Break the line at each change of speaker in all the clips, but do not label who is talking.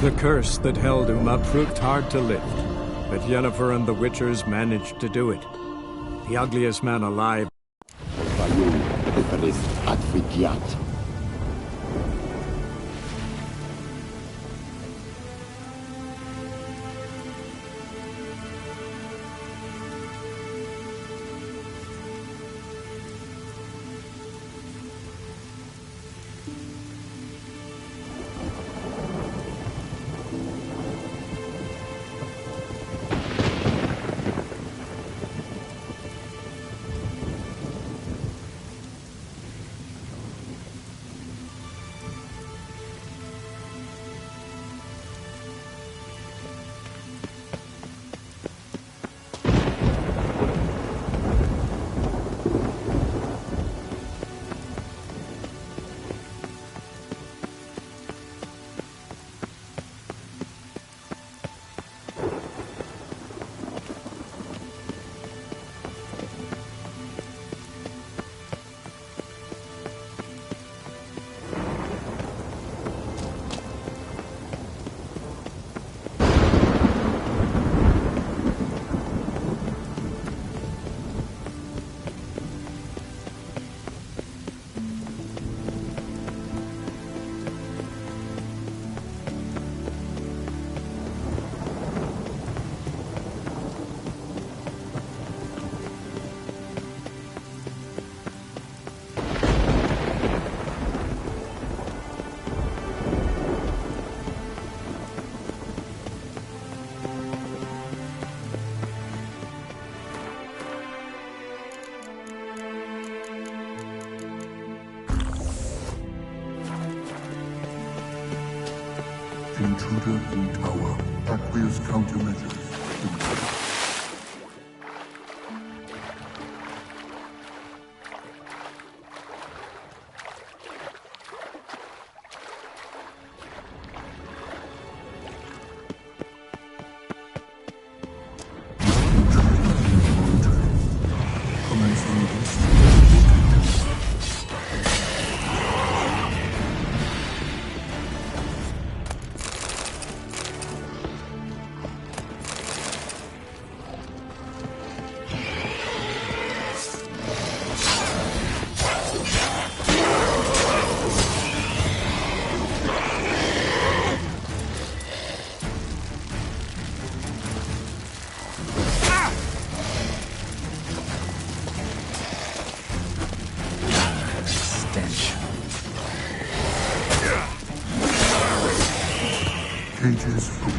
The curse that held Uma proved hard to lift, but Yennefer and the Witchers managed to do it. The ugliest man alive.
Intruder in tower. Aqueous countermeasures. Cages open.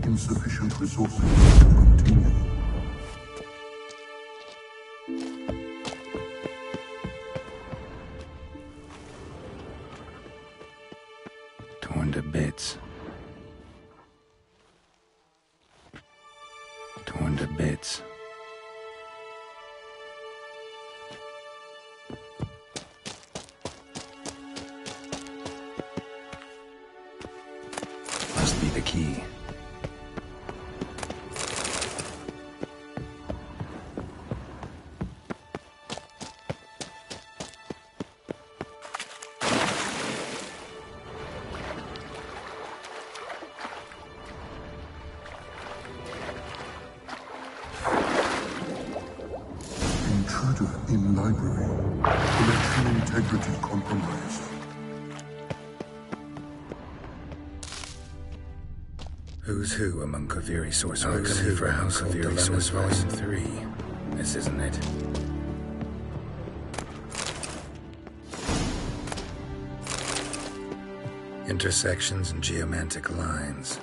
Insufficient resources to continue.
Torn to bits. Torn to bits. Must be the key.
Intruder in library. Collection integrity compromised.
Who's who among Kaviri sorcerers? Who's who for House of Kaviri Sorcerers Volume 3. This isn't it. Intersections and geomantic lines.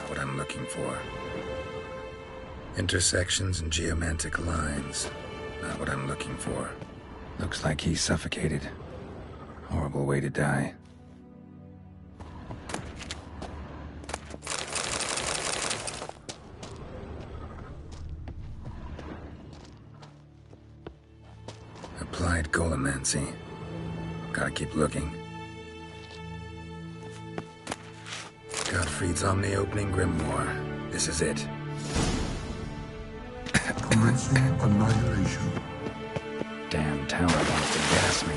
What I'm looking for. Intersections and geomantic lines. Not what I'm looking for. Looks like he's suffocated. Horrible way to die. Applied Golemancy. Gotta keep looking. Gottfried's Omni-Opening Grimoire. This is it.
Commencing annihilation.
Damn tower wants to gas me.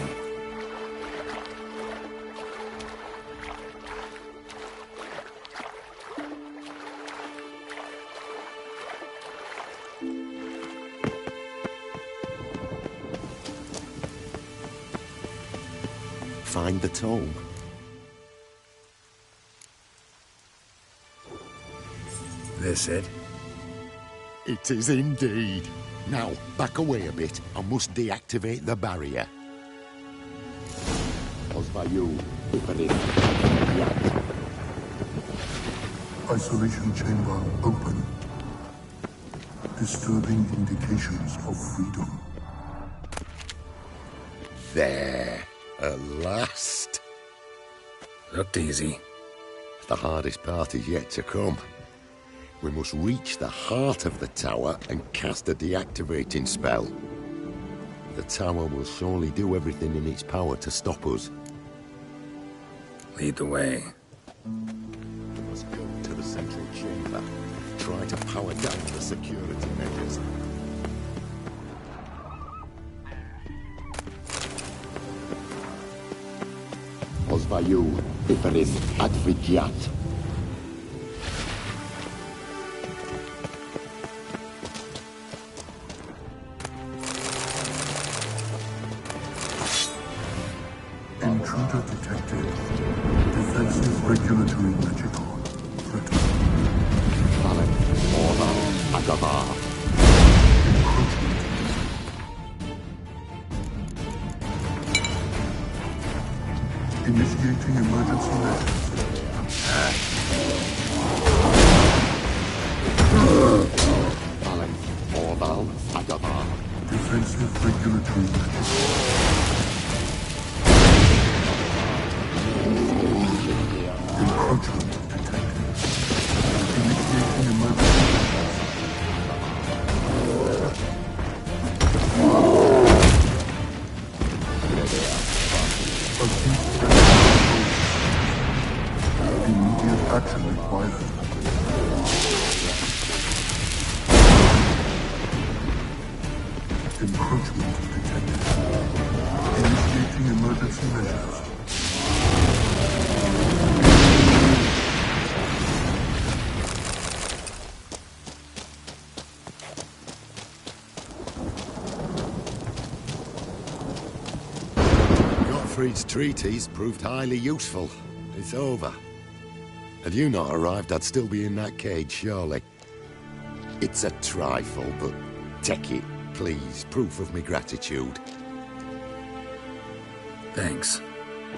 Find the tome.
This it?
It is indeed. Now, back away a bit. I must deactivate the barrier. Osvayu, Uperin, Yat.
Isolation chamber open. Disturbing indications of freedom.
There. At last.
Looked easy.
The hardest part is yet to come. We must reach the heart of the tower and cast a deactivating spell. The tower will surely do everything in its power to stop us.
Lead the way.
We must go to the central chamber. Try to power down the security measures. Osvayu, Iferin, Advigiat.
Intruder detected. Defensive regulatory magical. Threat.
Valen, Orval, Agavar.
Encroachment. Initiating emergency measures.
Valen, Orval, Agavar.
Defensive regulatory magical. Encroachment detected. Initiating emergency measures. Acute immediate action required. Encroachment detected. Initiating emergency measures.
Gottfried's treatise proved highly useful. It's over. Had you not arrived, I'd still be in that cage, surely. It's a trifle, but take it, please. Proof of me gratitude.
Thanks.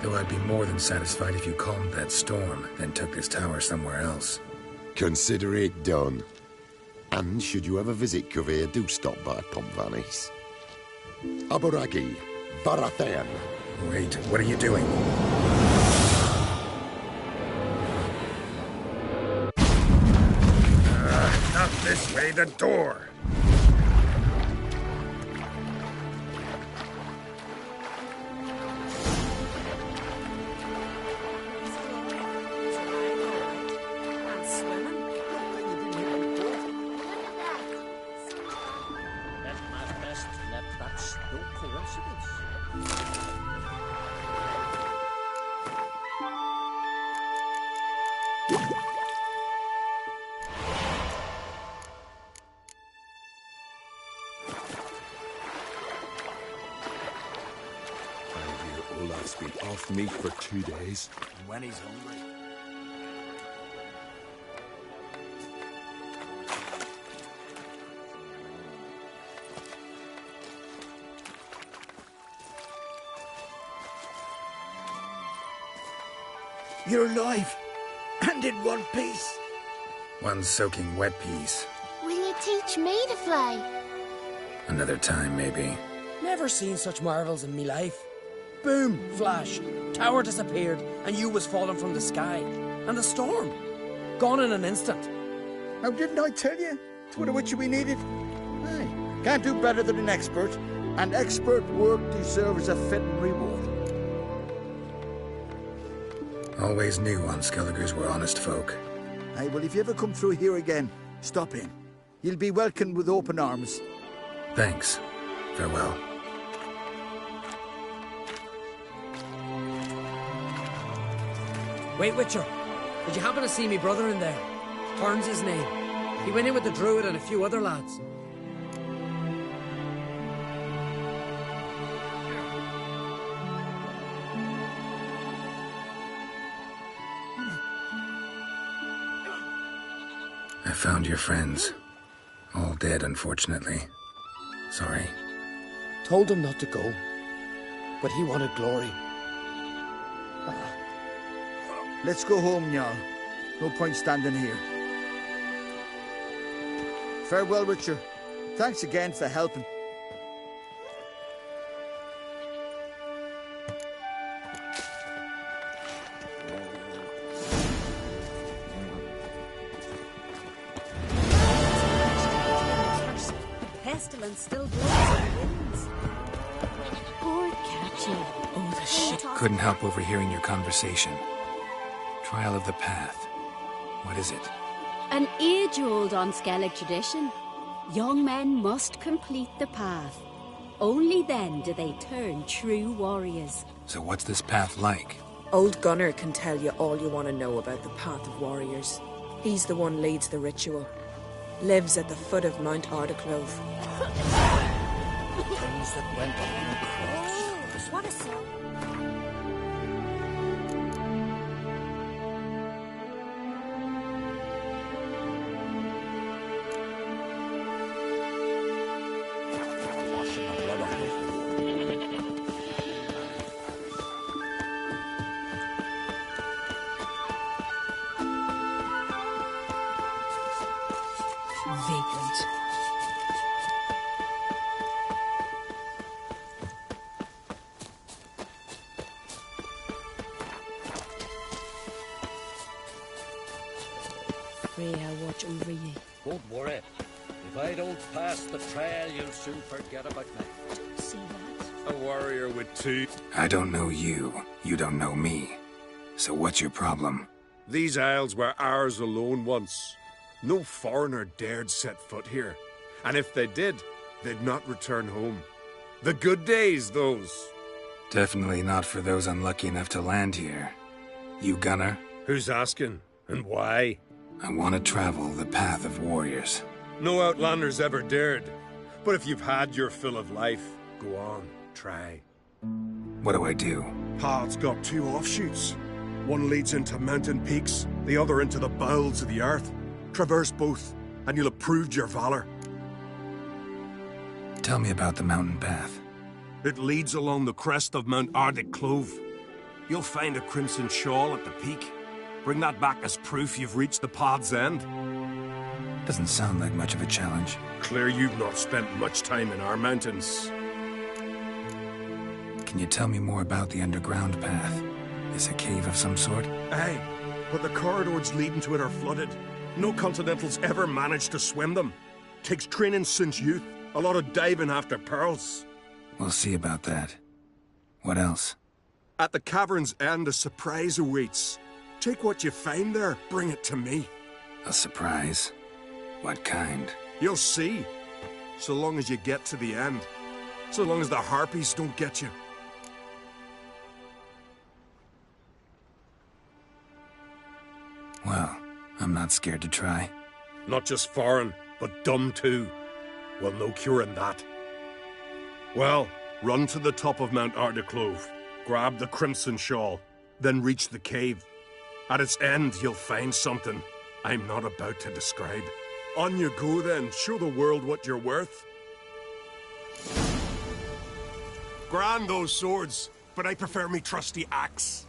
Though I'd be more than satisfied if you calmed that storm, then took this tower somewhere else.
Consider it done. And should you ever visit Kovir, do stop by Pontvanis. Aboragi, Varathan.
Wait, what are you doing? Not this way, the door!
Olaf's been off meat for 2 days.
And when he's hungry. You're alive! And in one piece!
One soaking wet piece.
Will you teach me to fly?
Another time, maybe.
Never seen such marvels in me life. Boom, flash, tower disappeared, and you was falling from the sky. And the storm, gone in an instant.
Now, didn't I tell you? It's what a witcher we needed. Aye, can't do better than an expert. And expert work deserves a fitting reward.
Always knew Unskelligers were honest folk.
Aye, well, if you ever come through here again, stop in. You'll be welcomed with open arms.
Thanks. Farewell.
Wait, Witcher, did you happen to see me brother in there? Turn's his name. He went in with the druid and a few other lads.
I found your friends. All dead, unfortunately. Sorry.
Told him not to go, but he wanted glory.
Let's go home, Jarl. No point standing here. Farewell, Witcher. Thanks again for helping.
Pestilence still blows in the winds.
Poor Catchy.
Oh, the shit.
Couldn't help overhearing your conversation. Trial of the Path. What is it?
An age-old Unskellig tradition. Young men must complete the path. Only then do they turn true warriors.
So what's this path like?
Old Gunnar can tell you all you want to know about the Path of Warriors. He's the one leads the ritual. Lives at the foot of Mount Ardaclove.
Things that went on across.
What a song.
Washing the blood off me.
Vagrant. Freya, watch over ye.
Don't worry. If I don't pass the trail, you'll soon forget about me.
See that?
A warrior with two.
I don't know you. You don't know me. So what's your problem?
These isles were ours alone once. No foreigner dared set foot here. And if they did, they'd not return home. The good days, those.
Definitely not for those unlucky enough to land here. You Gunnar?
Who's asking? And why?
I want to travel the Path of Warriors.
No outlanders ever dared. But if you've had your fill of life, go on, try.
What do I do?
Path's got two offshoots. One leads into mountain peaks, the other into the bowels of the earth. Traverse both, and you'll have proved your valor.
Tell me about the mountain path.
It leads along the crest of Mount Ardiclove. You'll find a crimson shawl at the peak. Bring that back as proof you've reached the path's end.
Doesn't sound like much of a challenge.
Clear you've not spent much time in our mountains.
Can you tell me more about the underground path? Is a cave of some sort?
Aye, but the corridors leading to it are flooded. No Continentals ever managed to swim them. Takes training since youth. A lot of diving after pearls.
We'll see about that. What else?
At the cavern's end, a surprise awaits. Take what you find there, bring it to me.
A surprise? What kind?
You'll see. So long as you get to the end. So long as the harpies don't get you.
Well, I'm not scared to try.
Not just foreign, but dumb too. Well, no curing that. Well, run to the top of Mount Ardiclove, grab the crimson shawl, then reach the cave. At its end, you'll find something I'm not about to describe. On you go then, show the world what you're worth. Grand those swords, but I prefer me trusty axe.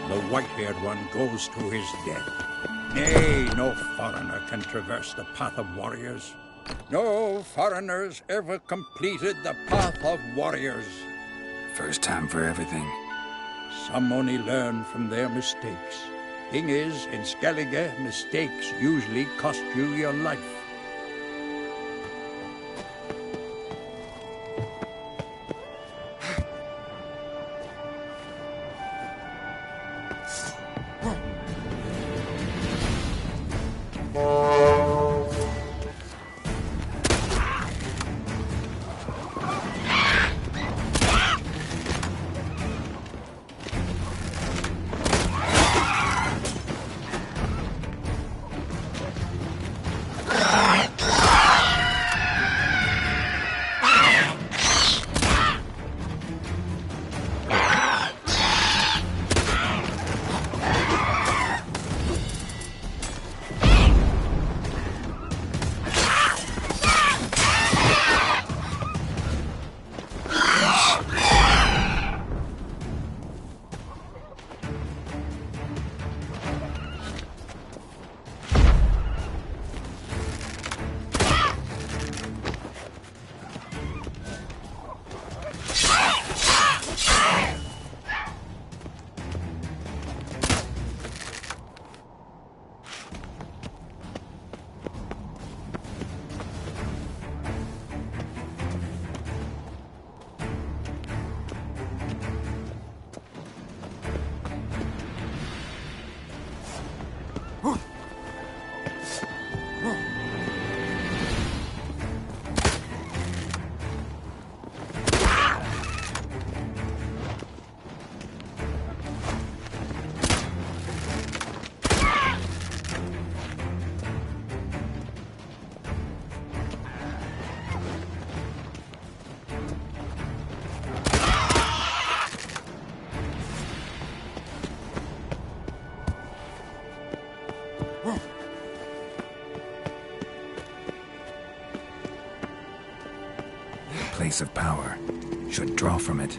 The white-haired one goes to his death. Nay, no foreigner can traverse the path of warriors. No foreigners ever completed the path of warriors.
First time for everything.
Some only learn from their mistakes. Thing is, in Skellige, mistakes usually cost you your life.
place of power. Should draw from it.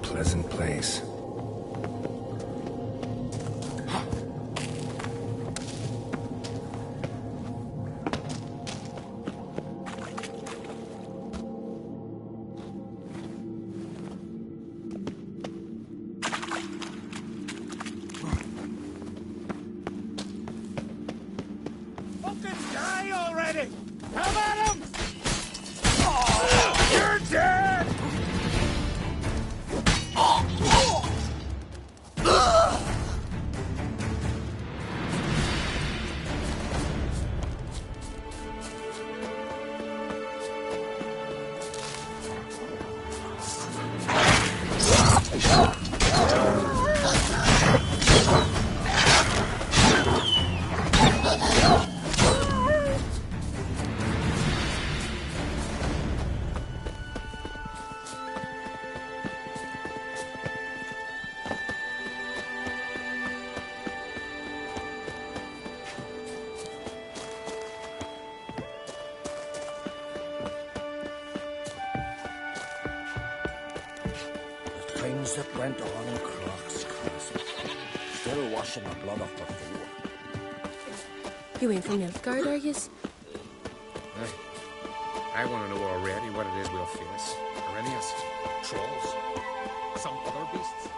Pleasant place.
Fucking die already! Come at him! Oh, you're dead! Things that went on in Croc's Castle. Still washing the blood off before.
You ain't from Nilfgaard, are yous?
I want to know already what it is we'll face. Arrhenius, trolls, some other beasts.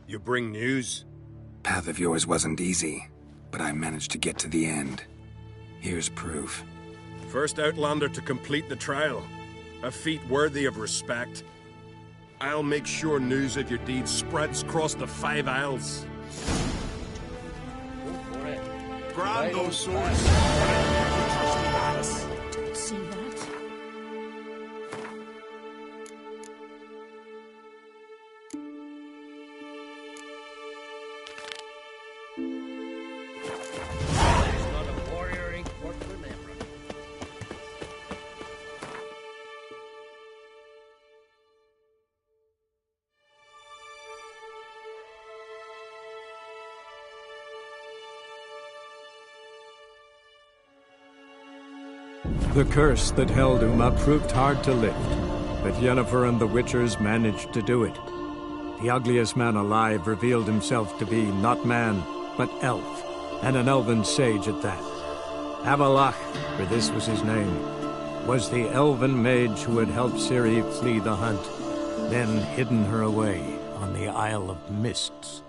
You bring news?
Path of yours wasn't easy, but I managed to get to the end. Here's proof.
First Outlander to complete the trial. A feat worthy of respect. I'll make sure news of your deeds spreads across the 5 Isles.
Go for it.
Grab those swords.
Don't see that.
The curse that held Uma proved hard to lift, but Yennefer and the Witchers managed to do it. The ugliest man alive revealed himself to be not man, but elf, and an elven sage at that. Avalach, for this was his name, was the elven mage who had helped Ciri flee the hunt, then hidden her away on the Isle of Mists.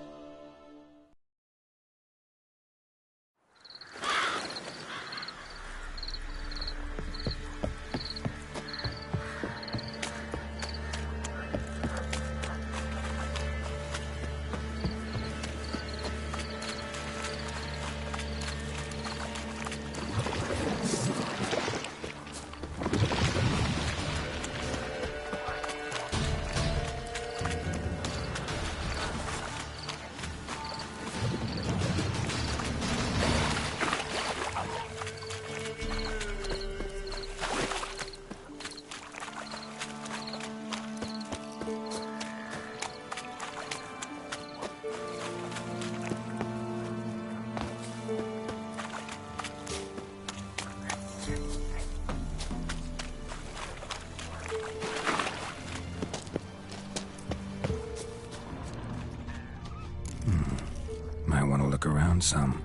Might want to look around some.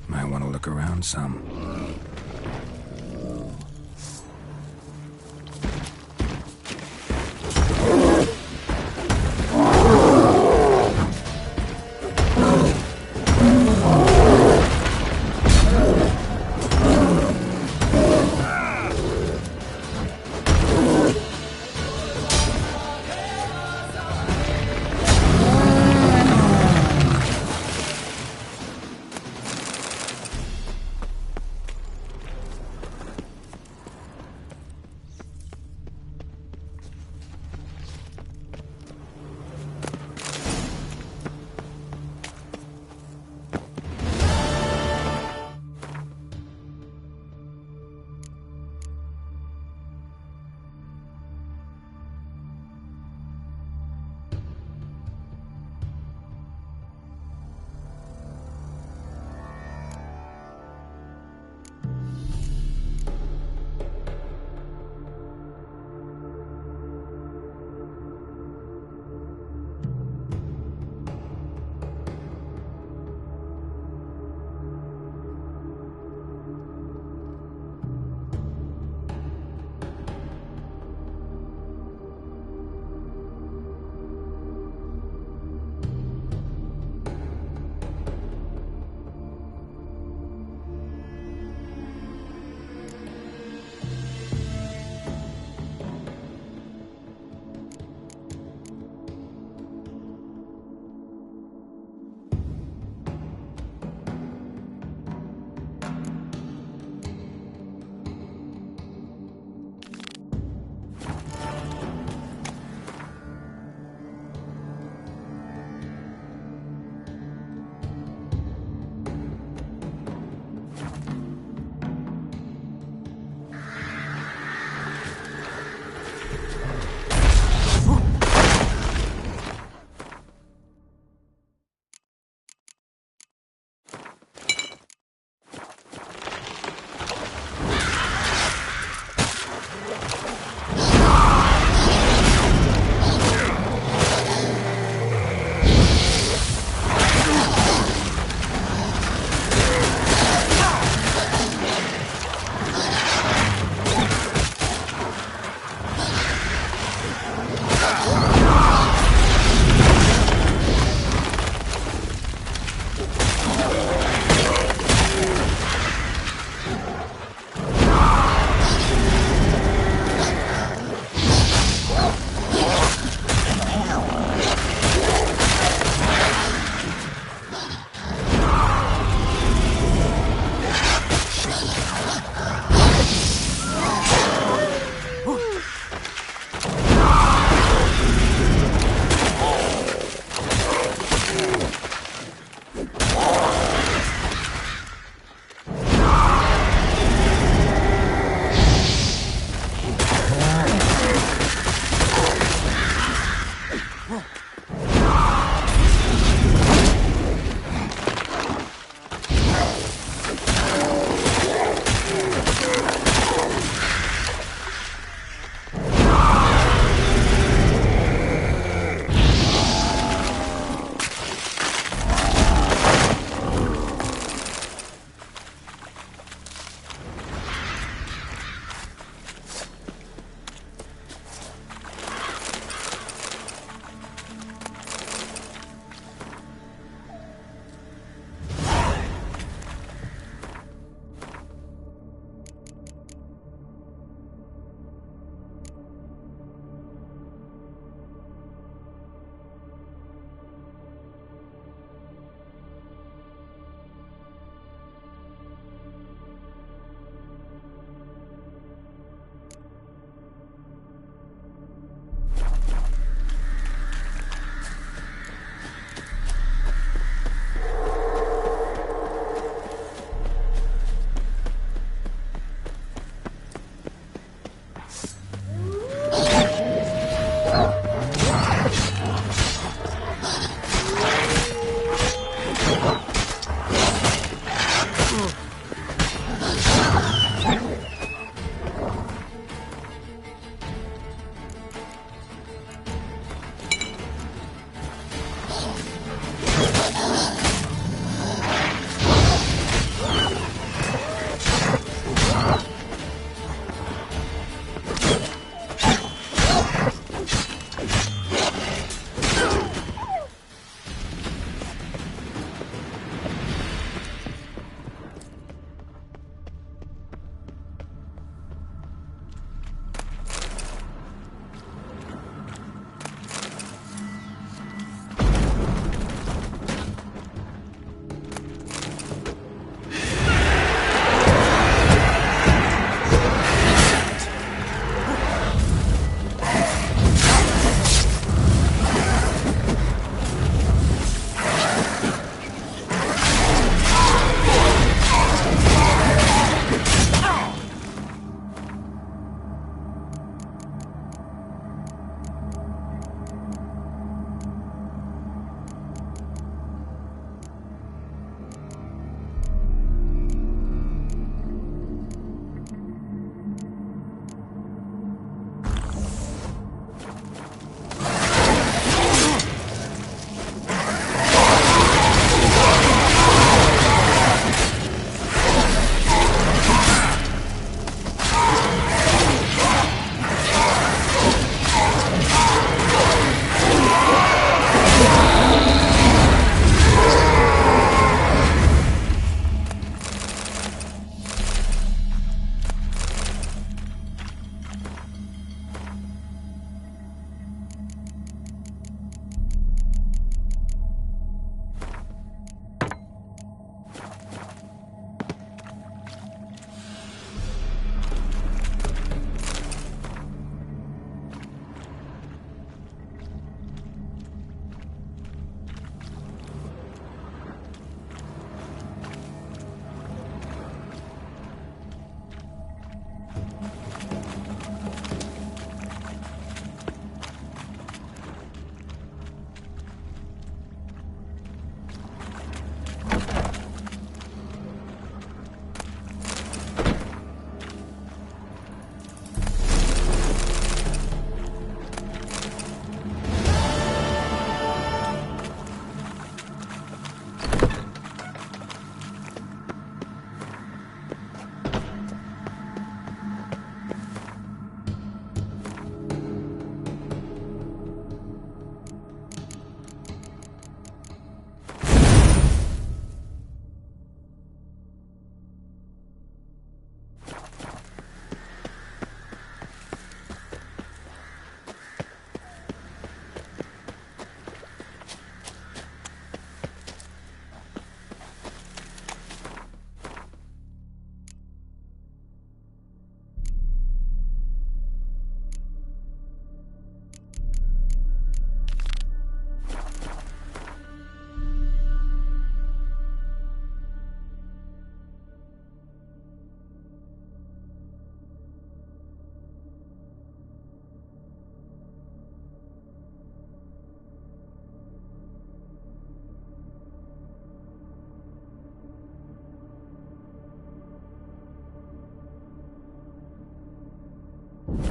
Might want to look around some.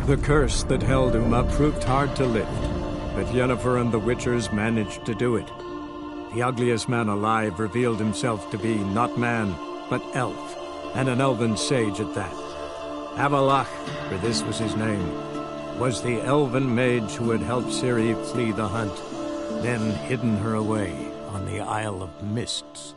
The curse that held Uma proved hard to lift, but Yennefer and the Witchers managed to do it. The ugliest man alive revealed himself to be not man, but elf, and an elven sage at that. Avallac'h, for this was his name, was the elven mage who had helped Ciri flee the hunt, then hidden her away on the Isle of Mists.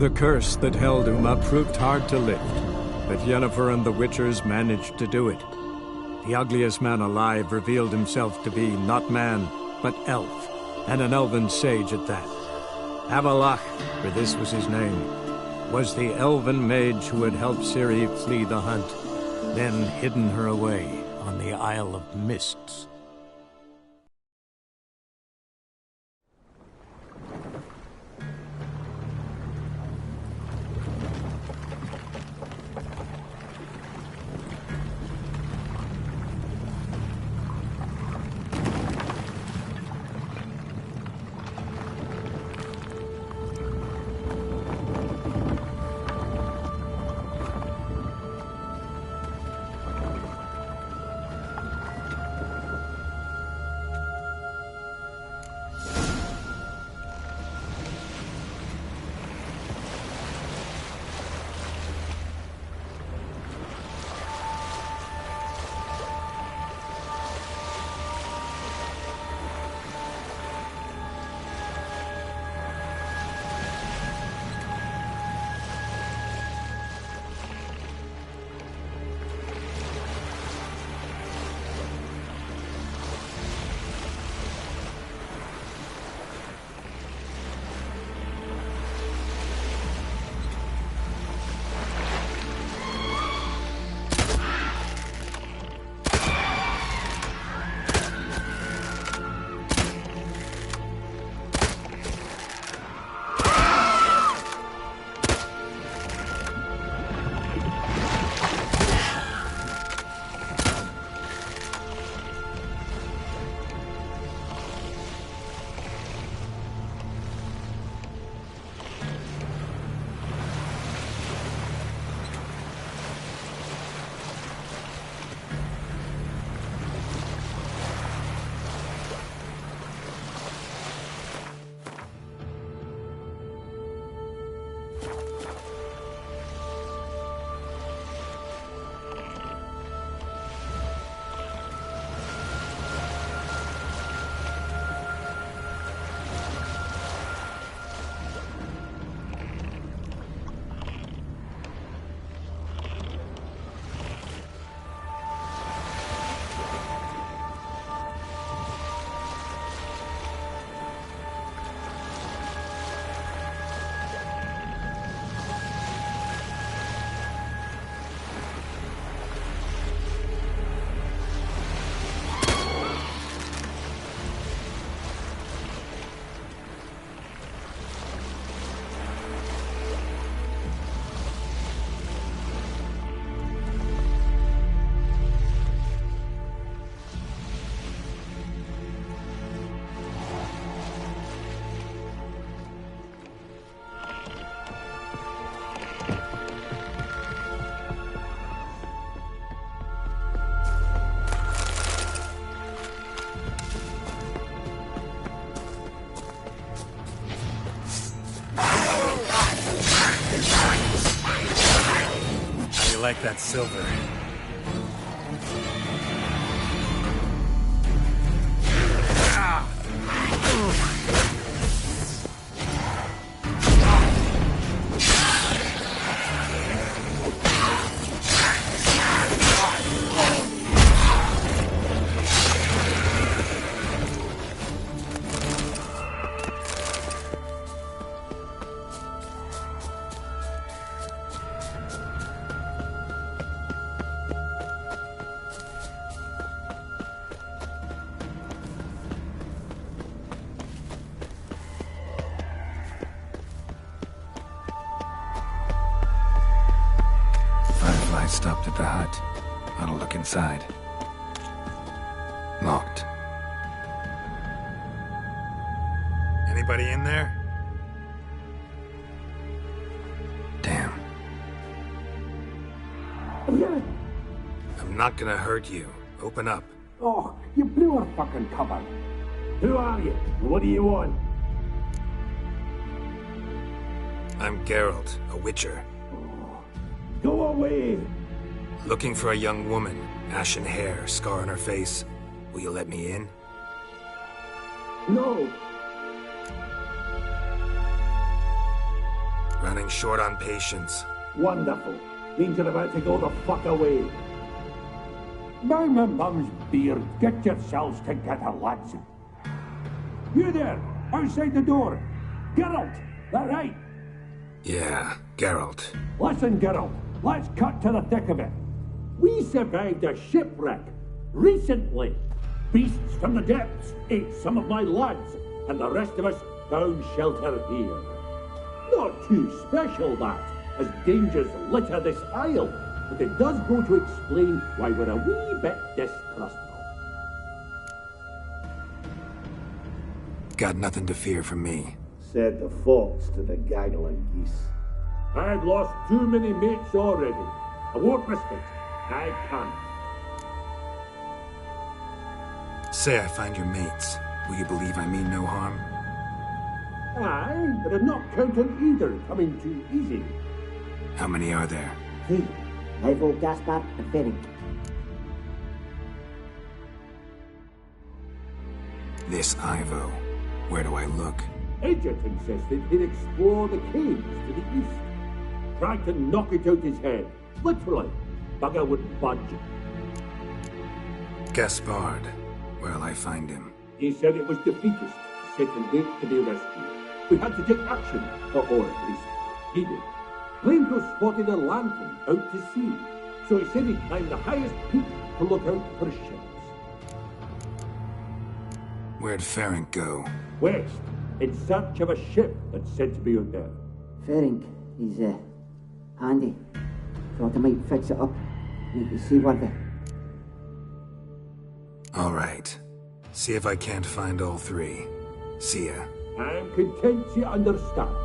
The curse that held Uma proved hard to lift, but Yennefer and the Witchers managed to do it. The ugliest man alive revealed himself to be not man, but elf, and an elven sage at that. Avalach, for this was his name, was the elven mage who had helped Ciri flee the hunt, then hidden her away on the Isle of Mists.
Like that silver.
I stopped at the hut. Had a look inside. Locked.
Anybody in there?
Damn.
I'm not gonna hurt you. Open up.
Oh, you blew our fucking cover. Who are you? What do you want?
I'm Geralt, a witcher.
Go away!
Looking for a young woman. Ashen hair, scar on her face. Will you let me in?
No!
Running short on patience.
Wonderful. Means you're about to go the fuck away. By my mum's beard, get yourselves together, lads. You there, outside the door. Geralt, that right?
Yeah, Geralt.
Listen, Geralt, let's cut to the thick of it. We survived a shipwreck recently. Beasts from the depths ate some of my lads, and the rest of us found shelter here. Not too special, that, as dangers litter this isle, but it does go to explain why we're a wee bit distrustful.
Got nothing to fear from me.
Said the fox to the gaggle of geese. I've lost too many mates already. I won't risk it. I can't.
Say I find your mates. Will you believe I mean no harm?
Aye, but I'm not counting either coming too easy.
How many are there?
3. Ivo, Gaspar, and Ferenc.
This Ivo. Where do I look?
Agent insisted he'd explore the caves to the east. Tried to knock it out his head. Literally. Bugger wouldn't budge.
Gaspard. Where'll I find him?
He said it was defeatist, set and wait to be rescued. We had to take action, or at least he did. Claimed to have spotted a lantern out to sea, so he said he'd climb the highest peak to look out for ships.
Where'd Ferenc go?
West, in search of a ship that's said to be out there.
Ferenc, he's handy. Thought I might fix it up. You can see what the...
All right. See if I can't find all 3. See ya.
I'm content you understand.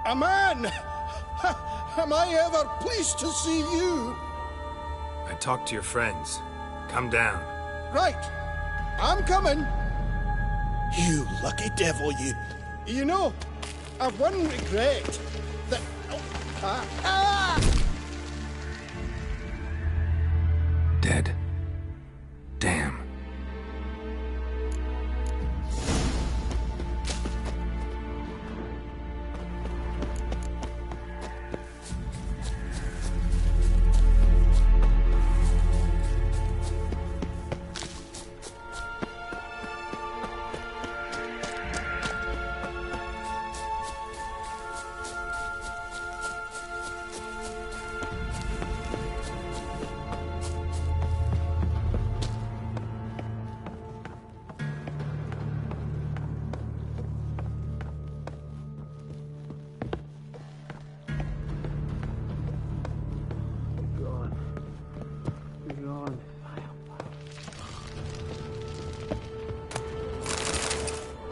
A man! Am I ever pleased to see you?
I talked to your friends. Come down.
Right. I'm coming. You lucky devil, you. You know, I've one regret. That...
Dead. Damn.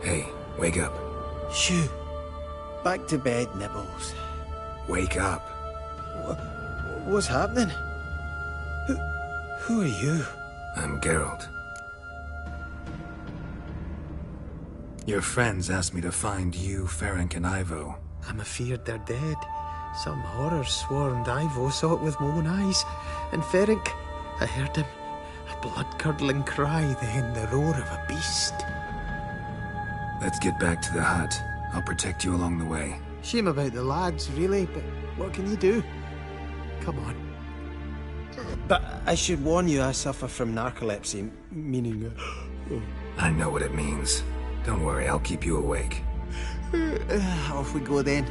Hey, wake up.
Shoo. Back to bed, Nibbles.
Wake up.
What's happening? Who are you?
I'm Geralt. Your friends asked me to find you, Ferenc, and Ivo.
I'm afeard they're dead. Some horror swarmed Ivo, saw it with my own eyes. And Ferenc, I heard him. A blood-curdling cry, then the roar of a beast.
Let's get back to the hut. I'll protect you along the way.
Shame about the lads, really, but what can you do? Come on. But I should warn you, I suffer from narcolepsy, meaning...
I know what it means. Don't worry, I'll keep you awake.
Off we go then.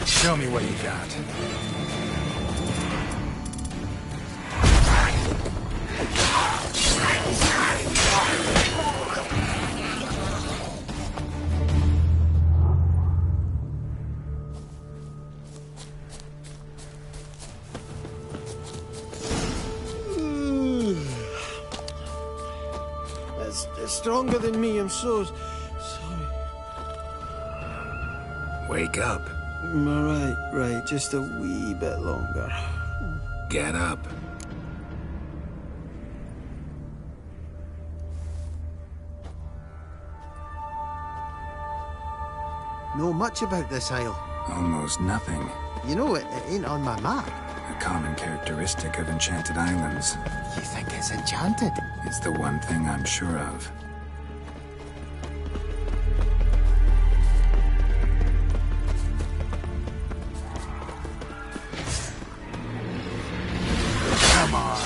Show me what you got.
It's stronger than me, I'm so sorry.
Wake up.
Right, just a wee bit longer.
Get up.
Know much about this isle?
Almost nothing.
You know, it ain't on my map.
A common characteristic of enchanted islands.
You think it's enchanted?
It's the one thing I'm sure of.
Come on.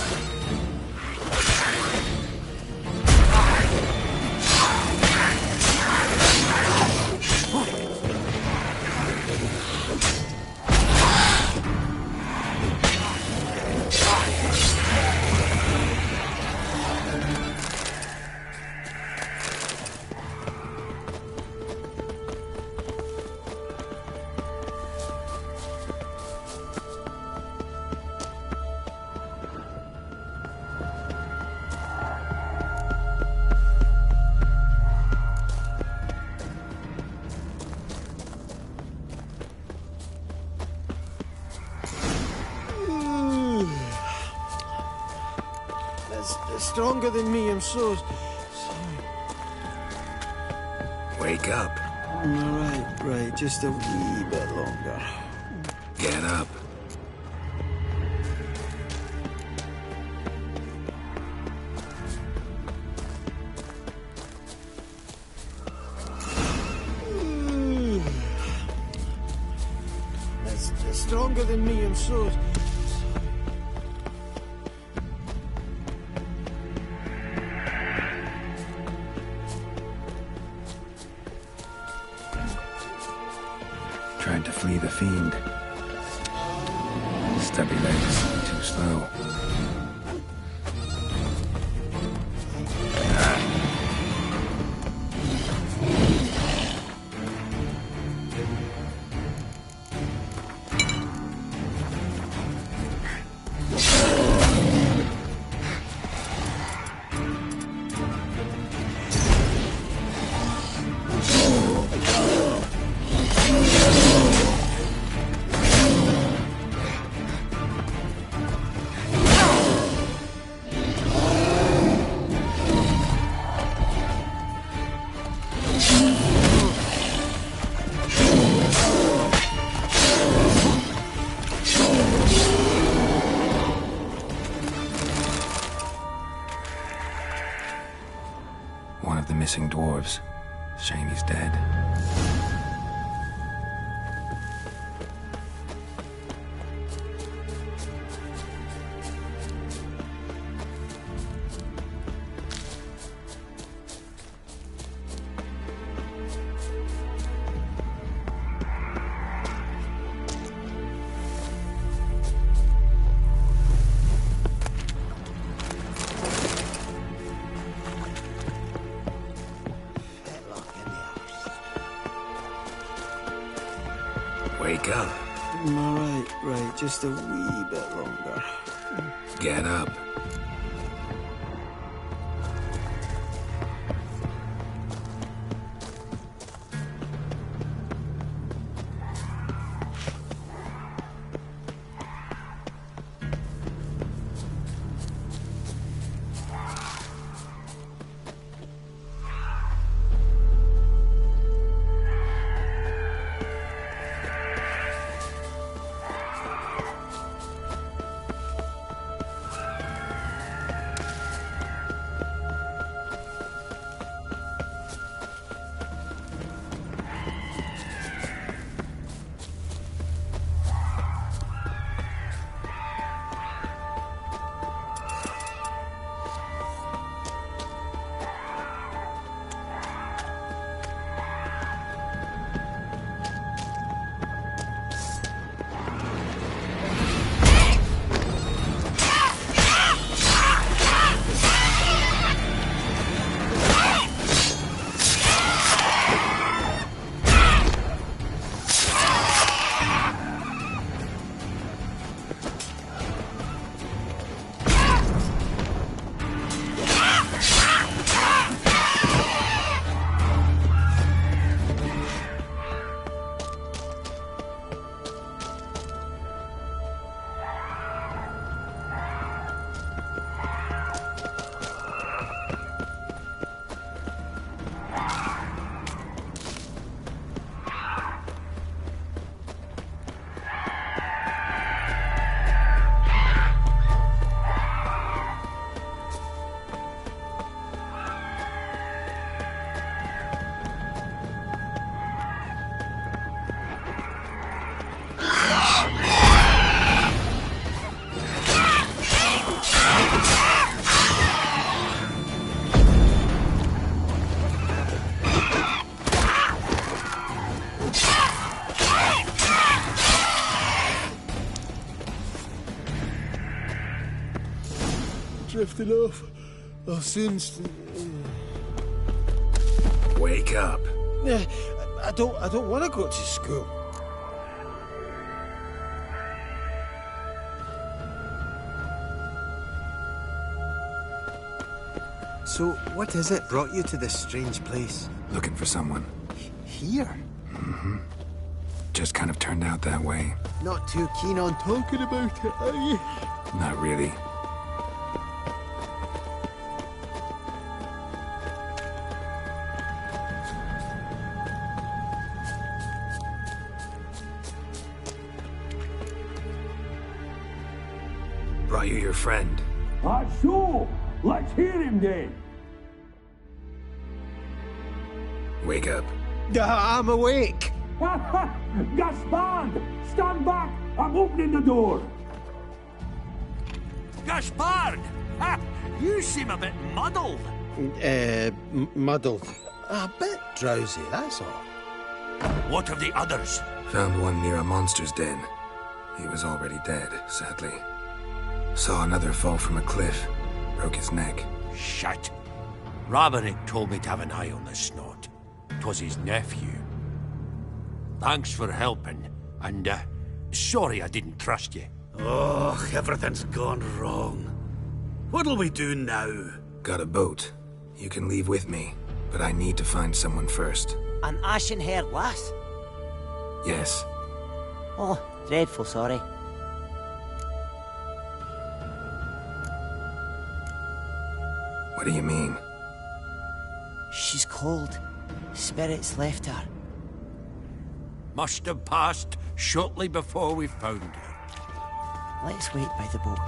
It's stronger than me, I'm so sorry.
Wake up.
Right, just a wee bit longer.
Get up.
It's stronger than me, I'm so sorry.
Tried to flee the fiend. Stubby legs, too slow. One of the missing dwarves. Shame he's dead. Wake up.
All right, right. Just a wee bit longer.
Get up.
Drifting off. I'll soon.
Wake up.
I don't want to go to school. So, what is it brought you to this strange place?
Looking for someone.
Here?
Mm-hmm. Just kind of turned out that way.
Not too keen on talking about it, are you?
Not really. Brought you your friend.
So, let's hear him then.
Wake up.
I'm awake.
Gaspard! Stand back! I'm opening the door.
Gaspard! Ha! You seem a bit muddled.
Muddled. A bit drowsy, that's all.
What of the others?
Found one near a monster's den. He was already dead, sadly. Saw another fall from a cliff. Broke his neck.
Shit. Roderick told me to have an eye on the snot. 'Twas his nephew. Thanks for helping, and, sorry I didn't trust you.
Oh, everything's gone wrong. What'll we do now?
Got a boat. You can leave with me, but I need to find someone first.
An ashen-haired lass?
Yes.
Oh, dreadful sorry.
What do you mean?
She's cold. Spirits left her.
Must have passed shortly before we found her.
Let's wait by the boat.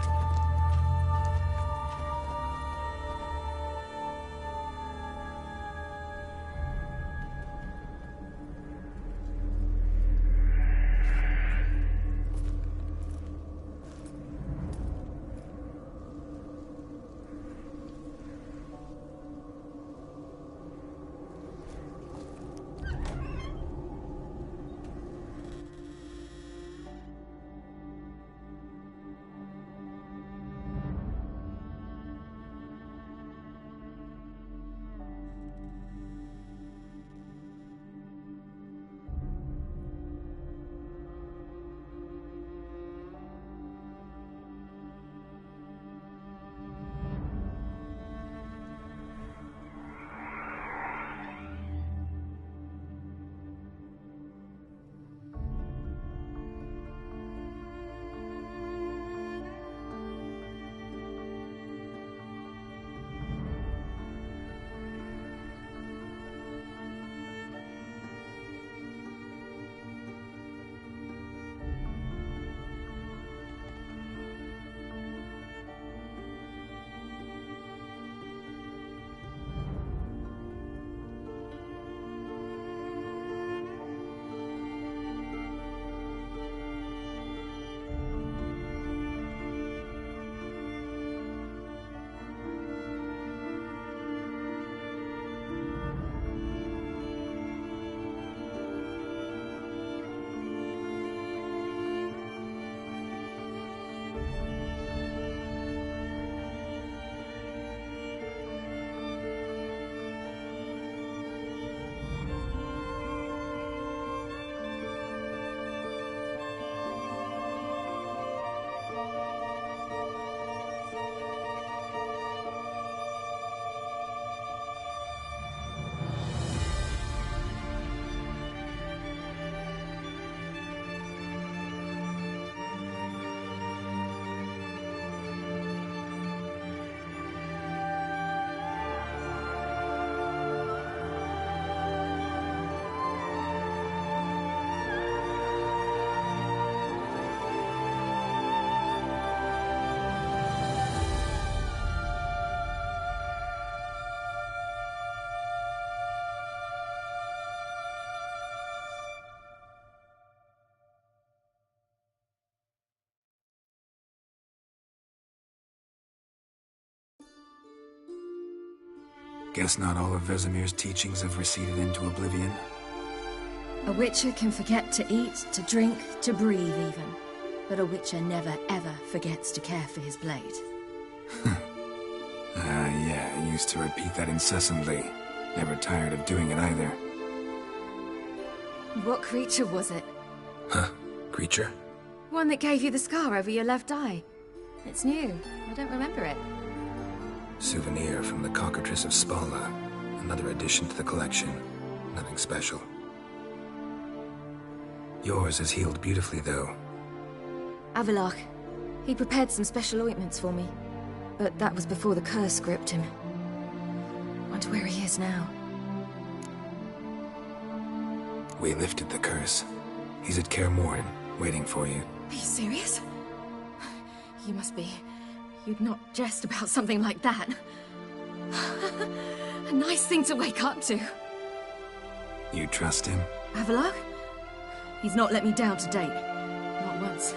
Guess not all of Vesemir's teachings have receded into oblivion.
A witcher can forget to eat, to drink, to breathe even. But a witcher never ever forgets to care for his blade.
Yeah, I used to repeat that incessantly. Never tired of doing it either.
What creature was it?
Huh? Creature?
One that gave you the scar over your left eye. It's new. I don't remember it.
Souvenir from the Cockatrice of Spala. Another addition to the collection. Nothing special. Yours is healed beautifully, though.
Avallac'h. He prepared some special ointments for me. But that was before the curse gripped him. Wonder where he is now.
We lifted the curse. He's at Kaer Morhen, waiting for you.
Are you serious? You must be. You'd not jest about something like that. A nice thing to wake up to.
You trust him?
Avallac'h? He's not let me down to date. Not once.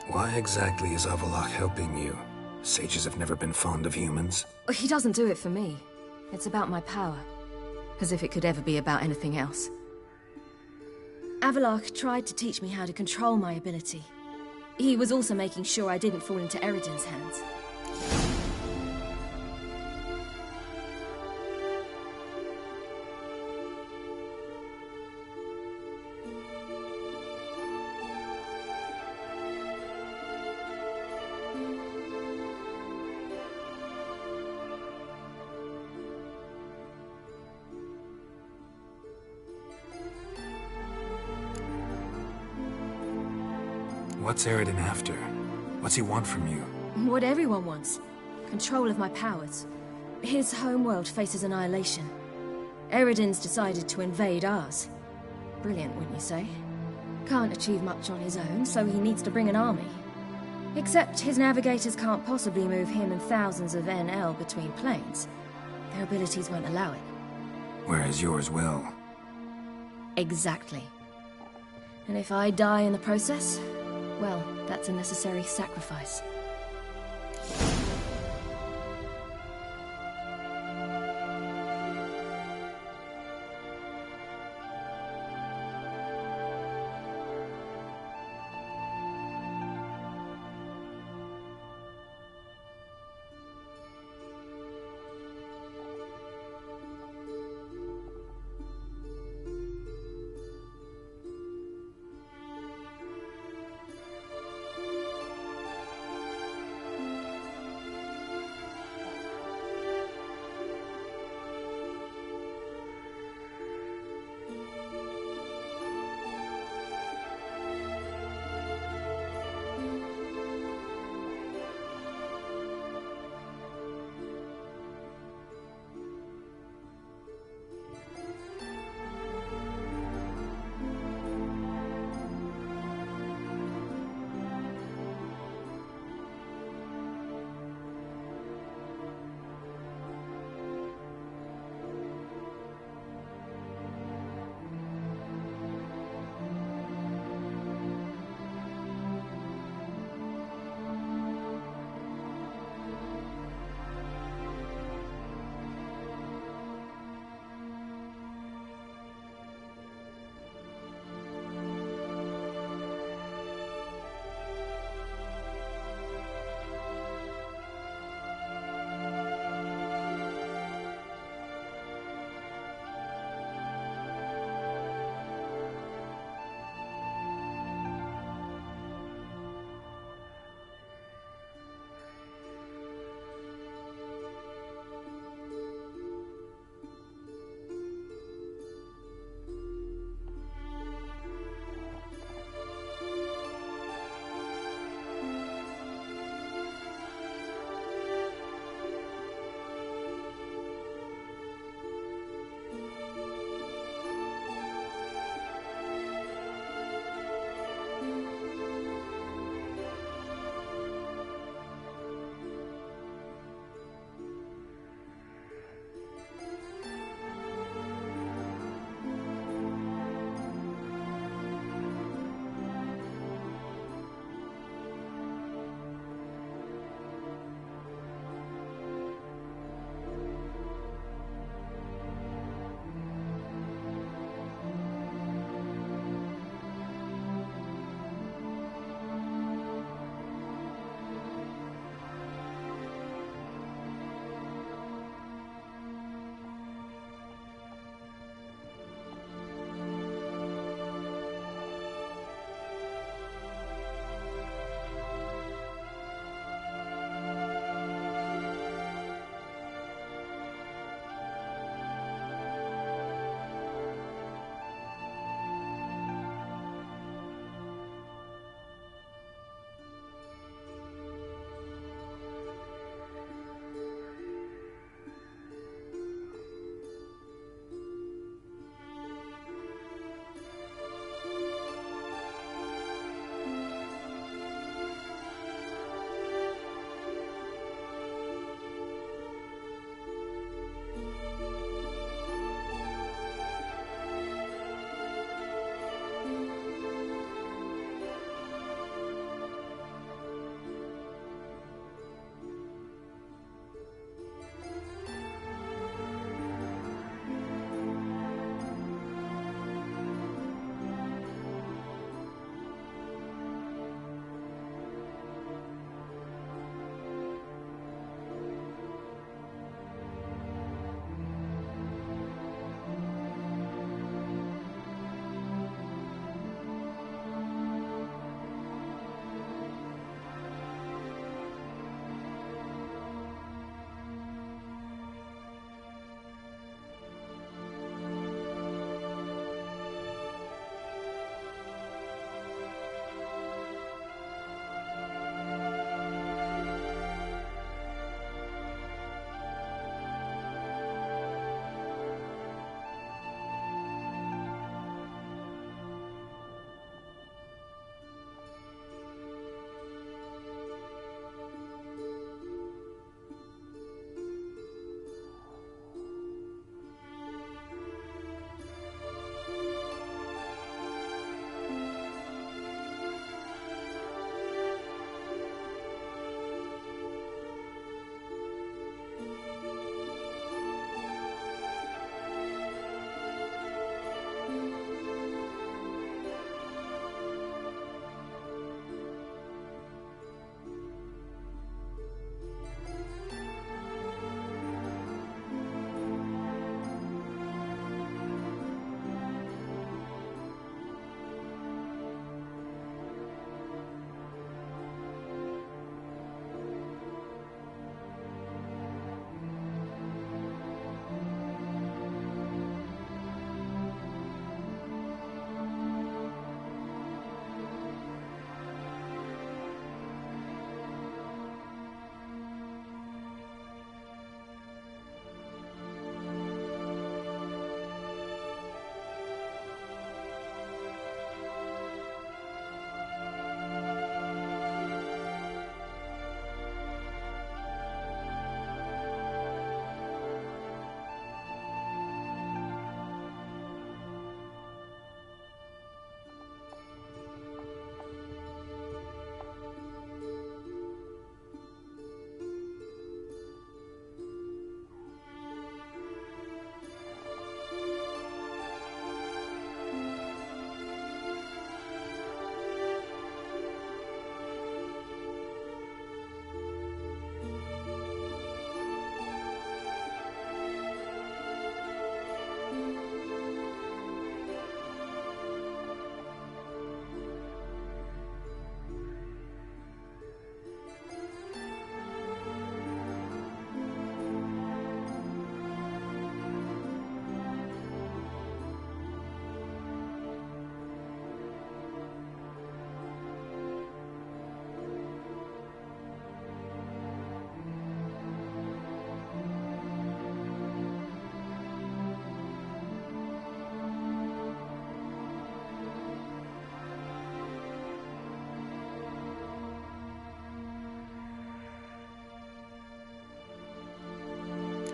Why exactly is Avallac'h helping you? Sages have never been fond of humans.
He doesn't do it for me. It's about my power. as if it could ever be about anything else. Avalok tried to teach me how to control my ability. He was also making sure I didn't fall into Eridan's hands.
What's Eridan after? What's he want from you?
What everyone wants. Control of my powers. His homeworld faces annihilation. Eridan's decided to invade ours. Brilliant, wouldn't you say? Can't achieve much on his own, so he needs to bring an army. Except his navigators can't possibly move him and thousands of NL between planes. Their abilities won't allow it.
Whereas yours will.
Exactly. And if I die in the process, well, that's a necessary sacrifice.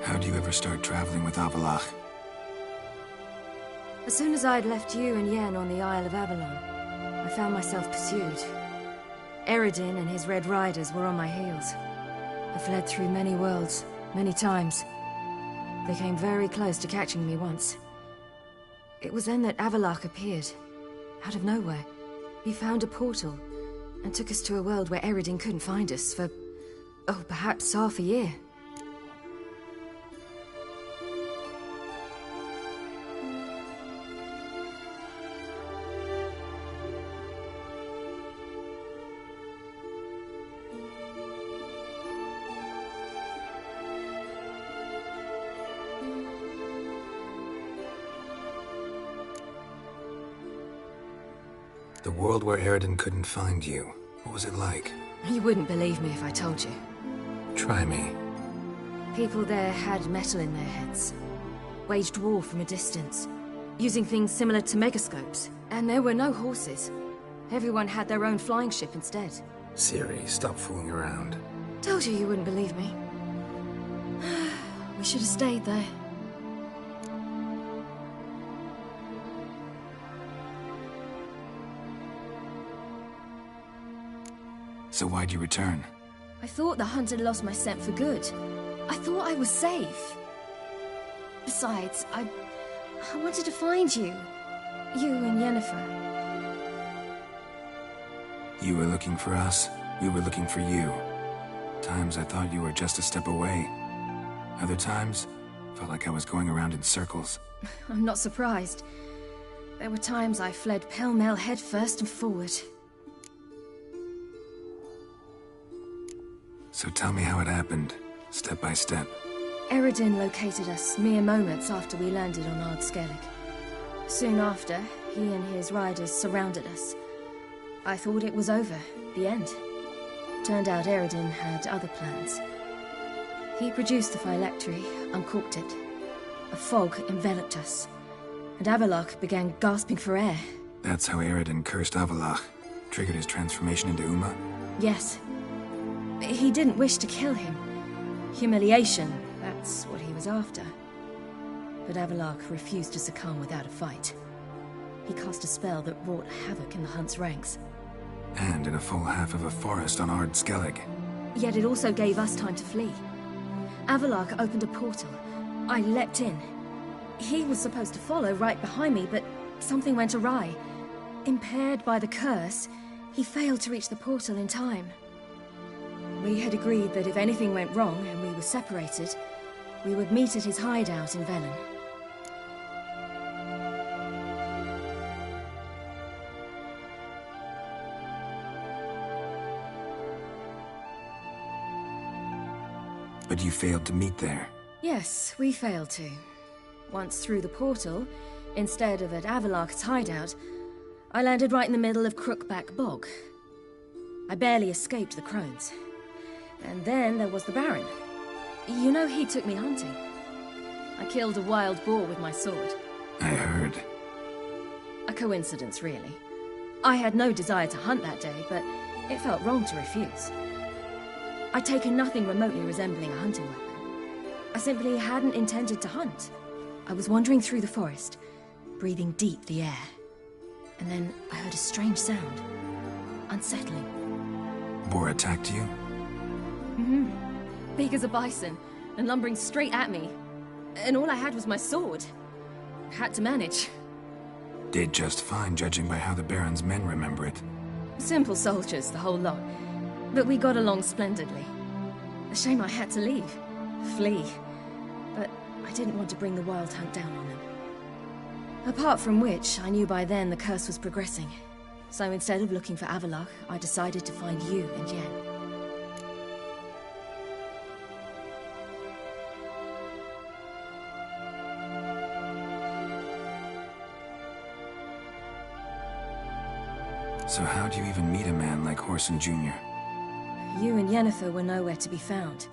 How'd you ever start traveling with Avallac'h?
As soon as I'd left you and Yen on the Isle of Avalon, I found myself pursued. Eredin and his Red Riders were on my heels. I fled through many worlds, many times. They came very close to catching me once. It was then that Avallac'h appeared, out of nowhere. He found a portal, and took us to a world where Eredin couldn't find us for, oh, perhaps half a year.
The world where Eredin couldn't find you. What was it like?
You wouldn't believe me if I told you.
Try me.
People there had metal in their heads. Waged war from a distance, using things similar to megascopes. And there were no horses. Everyone had their own flying ship instead.
Ciri, stop fooling around.
Told you wouldn't believe me. We should have stayed there.
So why'd you return?
I thought the hunt had lost my scent for good. I thought I was safe. Besides, I wanted to find you. You and Yennefer.
You were looking for us. We were looking for you. Times I thought you were just a step away. Other times, felt like I was going around in circles.
I'm not surprised. There were times I fled pell-mell headfirst and forward.
So tell me how it happened, step by step.
Eredin located us mere moments after we landed on Ard Skellig. Soon after, he and his riders surrounded us. I thought it was over, the end. Turned out Eredin had other plans. He produced the phylactery, uncorked it. A fog enveloped us, and Avallac'h began gasping for air.
That's how Eredin cursed Avallac'h, triggered his transformation into Uma?
Yes. He didn't wish to kill him. Humiliation, that's what he was after. But Avallac'h refused to succumb without a fight. He cast a spell that wrought havoc in the Hunt's ranks.
And in a full half of a forest on Ard Skellig.
Yet it also gave us time to flee. Avallac'h opened a portal. I leapt in. He was supposed to follow right behind me, but something went awry. Impaired by the curse, he failed to reach the portal in time. We had agreed that if anything went wrong and we were separated, we would meet at his hideout in Velen.
But you failed to meet there.
Yes, we failed to. Once through the portal, instead of at Avallac'h's hideout, I landed right in the middle of Crookback Bog. I barely escaped the crones. And then there was the Baron. You know, he took me hunting. I killed a wild boar with my sword.
I heard.
A coincidence, really. I had no desire to hunt that day, but it felt wrong to refuse. I'd taken nothing remotely resembling a hunting weapon. I simply hadn't intended to hunt. I was wandering through the forest, breathing deep the air. And then I heard a strange sound. Unsettling.
Boar attacked you?
Mm-hmm. Big as a bison, and lumbering straight at me. And all I had was my sword. Had to manage.
Did just fine, judging by how the Baron's men remember it.
Simple soldiers, the whole lot. But we got along splendidly. A shame I had to leave. Flee. But I didn't want to bring the Wild Hunt down on them. Apart from which, I knew by then the curse was progressing. So instead of looking for Avallac'h, I decided to find you and Yen.
So how'd you even meet a man like Whoreson Jr.?
You and Yennefer were nowhere to be found,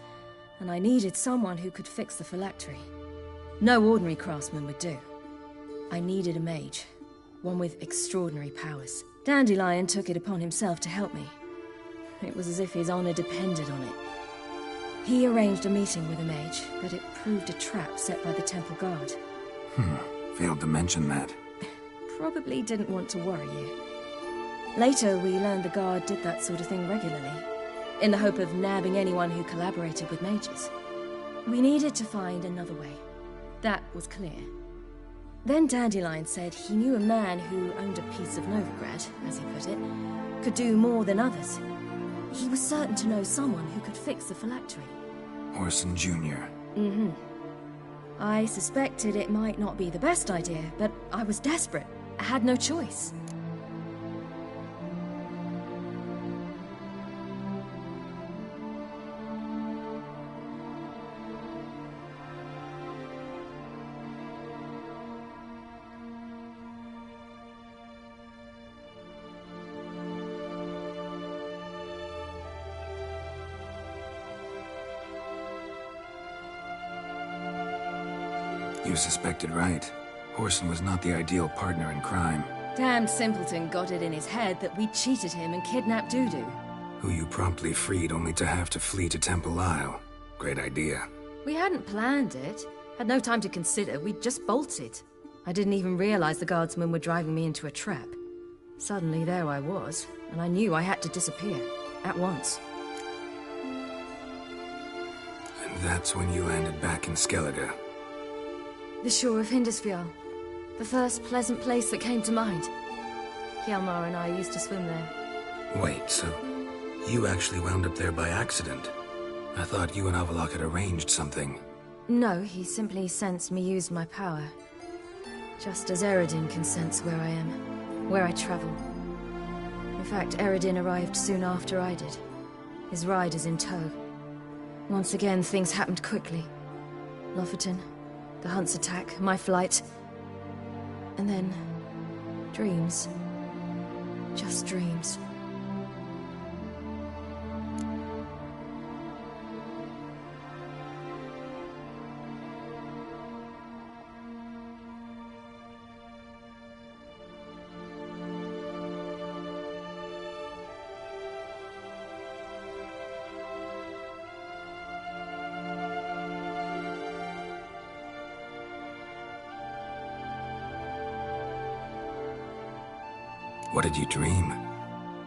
and I needed someone who could fix the phylactery. No ordinary craftsman would do. I needed a mage, one with extraordinary powers. Dandelion took it upon himself to help me. It was as if his honor depended on it. He arranged a meeting with a mage, but it proved a trap set by the temple guard.
Failed to mention that.
Probably didn't want to worry you. Later, we learned the guard did that sort of thing regularly, in the hope of nabbing anyone who collaborated with mages. We needed to find another way. That was clear. Then Dandelion said he knew a man who owned a piece of Novigrad, as he put it, could do more than others. He was certain to know someone who could fix the phylactery.
Orson Jr.
Mm-hmm. I suspected it might not be the best idea, but I was desperate. I had no choice.
You suspected right. Orson was not the ideal partner in crime.
Damned simpleton got it in his head that we cheated him and kidnapped Dudu.
Who you promptly freed only to have to flee to Temple Isle. Great idea.
We hadn't planned it. Had no time to consider. We just bolted. I didn't even realize the guardsmen were driving me into a trap. Suddenly there I was, and I knew I had to disappear. At once.
And that's when you landed back in Skellige.
The shore of Hindisfjall. The first pleasant place that came to mind. Hjalmar and I used to swim there.
Wait, so you actually wound up there by accident? I thought you and Avallac'h had arranged something.
No, he simply sensed me use my power. Just as Eredin can sense where I am, where I travel. In fact, Eredin arrived soon after I did. His riders in tow. Once again, things happened quickly. Lofoten, the Hunt's attack, my flight. And then... dreams. Just dreams.
What did you dream?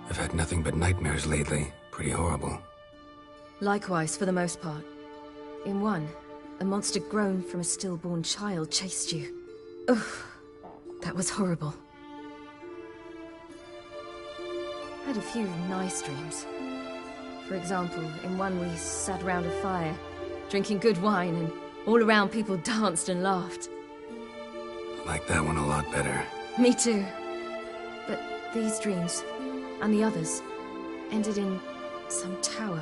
I've had nothing but nightmares lately. Pretty horrible.
Likewise, for the most part. In one, a monster grown from a stillborn child chased you. Ugh, that was horrible. I had a few nice dreams. For example, in one we sat around a fire, drinking good wine, and all around people danced and laughed.
I like that one a lot better.
Me too. But these dreams, and the others, ended in some tower.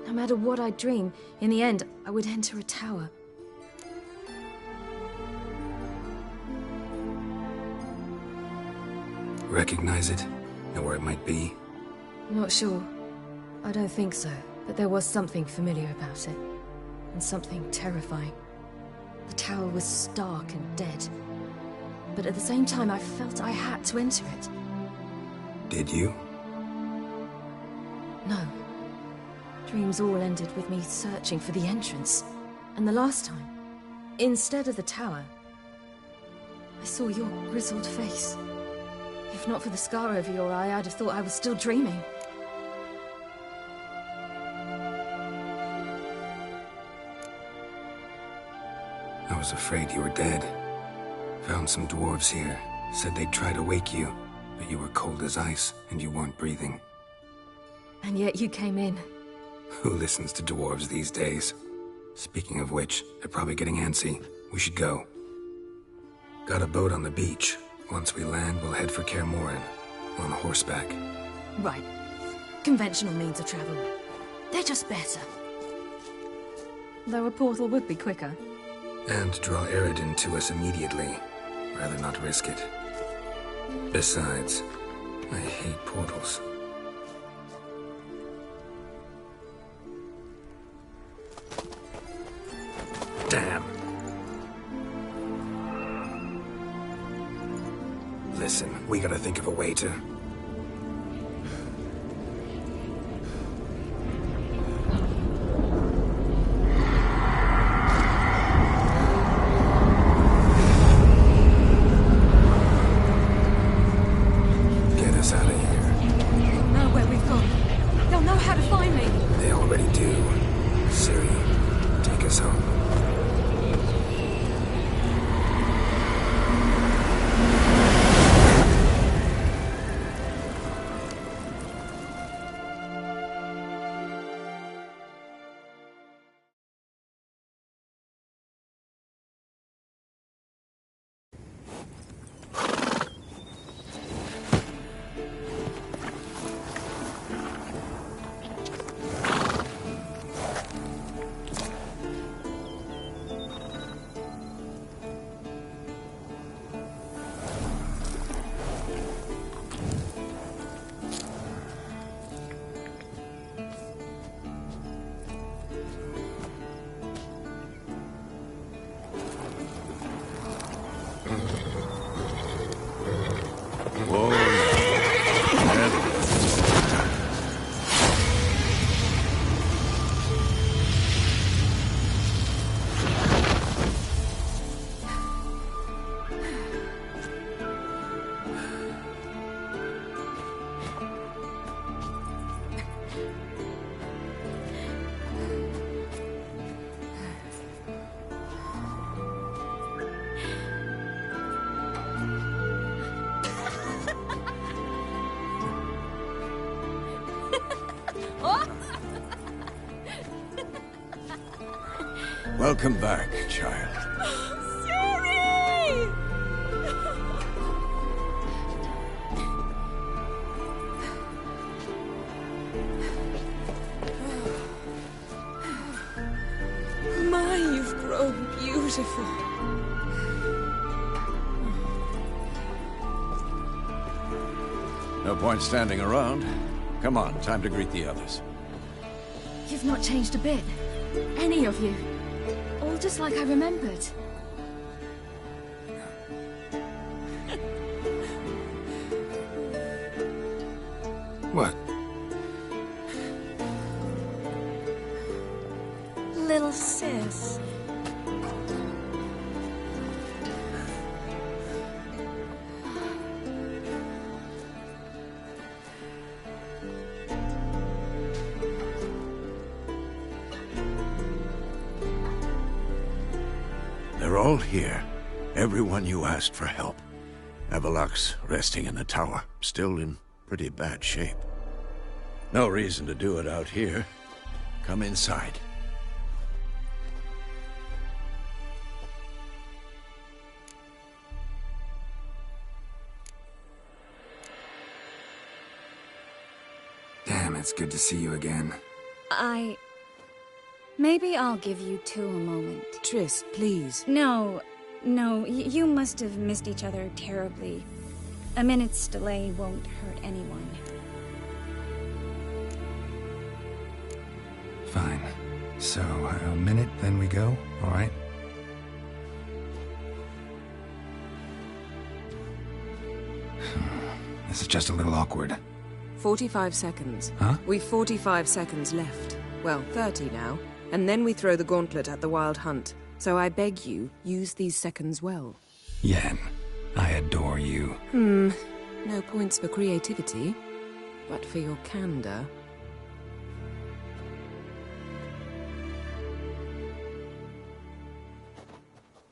No matter what I dream, in the end, I would enter a tower.
Recognize it? Know where it might be?
Not sure. I don't think so, but there was something familiar about it. And something terrifying. The tower was stark and dead. But at the same time, I felt I had to enter it.
Did you?
No. Dreams all ended with me searching for the entrance. And the last time, instead of the tower, I saw your grizzled face. If not for the scar over your eye, I'd have thought I was still dreaming.
I was afraid you were dead. Found some dwarves here. Said they'd try to wake you, but you were cold as ice, and you weren't breathing.
And yet you came in.
Who listens to dwarves these days? Speaking of which, they're probably getting antsy. We should go. Got a boat on the beach. Once we land, we'll head for Kaer Morhen. On horseback.
Right. Conventional means of travel. They're just better. Though a portal would be quicker.
And draw Eredin to us immediately. Rather not risk it. Besides, I hate portals. Damn. Listen, we gotta think of a way to...
Welcome back, child.
Sorry! My, you've grown beautiful.
No point standing around. Come on, time to greet the others.
You've not changed a bit. Any of you. All just like I remembered.
What?
Little sis.
They're all here. Everyone you asked for help. Avallac'h's resting in the tower, still in pretty bad shape. No reason to do it out here. Come inside.
Damn, it's good to see you again.
Maybe I'll give you two a moment.
Triss, please.
No, you must have missed each other terribly. A minute's delay won't hurt anyone.
Fine. So, a minute, then we go, all right? This is just a little awkward.
45 seconds.
Huh?
We've 45 seconds left. Well, 30 now. And then we throw the gauntlet at the Wild Hunt. So I beg you, use these seconds well.
Yen, I adore you.
No points for creativity, but for your candor.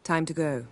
Time to go.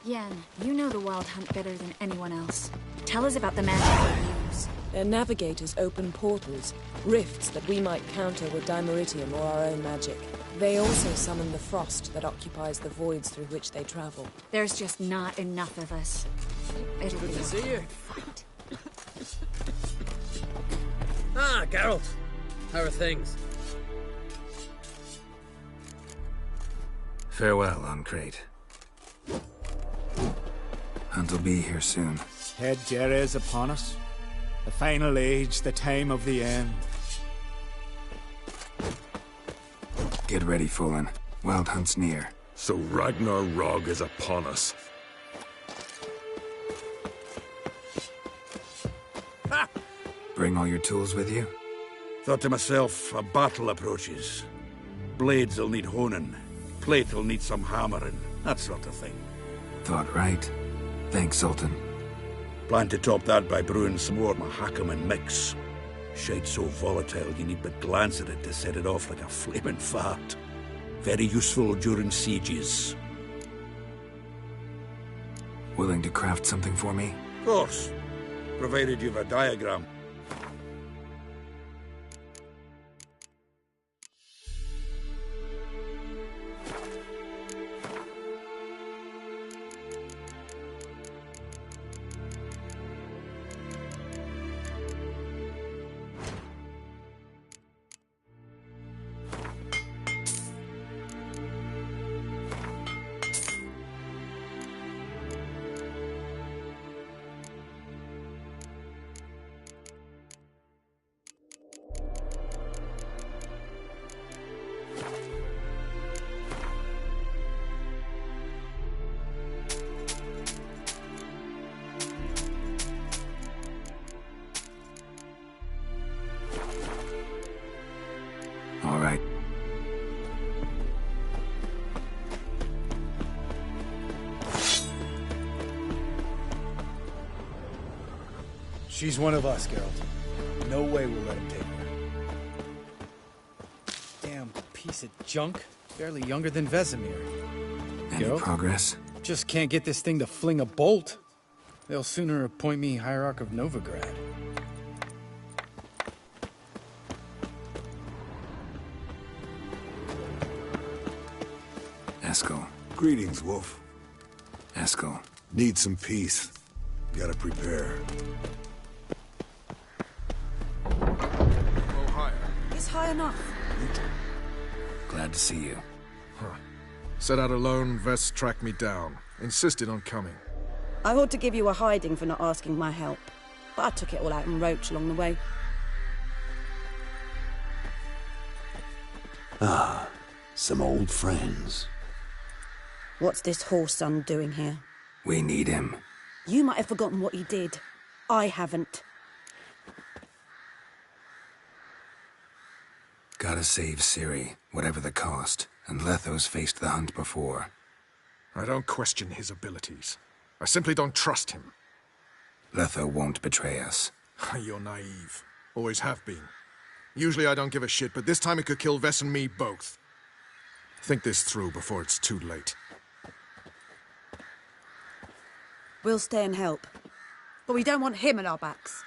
Yen, you know the Wild Hunt better than anyone else. Tell us about the magic they use.
Their navigators open portals, rifts that we might counter with Dimeritium or our own magic. They also summon the frost that occupies the voids through which they travel.
There's just not enough of us. It'll be
Good to see you.
fight.
Ah, Geralt. How are things?
Farewell, Ancrate. Hunt will be here soon.
Head Jerez upon us. The final age, the time of the end.
Get ready, Fullen. Wild Hunt's near.
So Ragnar Rog is upon us.
Ha! Bring all your tools with you?
Thought to myself, a battle approaches. Blades will need honing. Plate will need some hammering. That sort of thing.
Thought right. Thanks, Sultan.
Plan to top that by brewing some more Mahakaman mix. Shite so volatile you need but glance at it to set it off like a flaming fart. Very useful during sieges.
Willing to craft something for me?
Of course. Provided you've a diagram.
She's one of us, Geralt. No way we'll let him take her. Damn piece of junk. Barely younger than Vesemir.
Any progress?
Just can't get this thing to fling a bolt. They'll sooner appoint me Hierarch of Novigrad.
Eskel.
Greetings, Wolf.
Eskel.
Need some peace. Gotta prepare.
It's high enough.
Glad to see you.
Set out alone, Vest tracked me down. Insisted on coming.
I ought to give you a hiding for not asking my help. But I took it all out in Roach along the way.
Ah, some old friends.
What's this horse son doing here?
We need him.
You might have forgotten what he did. I haven't.
Gotta save Ciri, whatever the cost. And Letho's faced the hunt before.
I don't question his abilities. I simply don't trust him.
Letho won't betray us.
You're naive. Always have been. Usually I don't give a shit, but this time it could kill Vess and me both. Think this through before it's too late.
We'll stay and help. But we don't want him at our backs.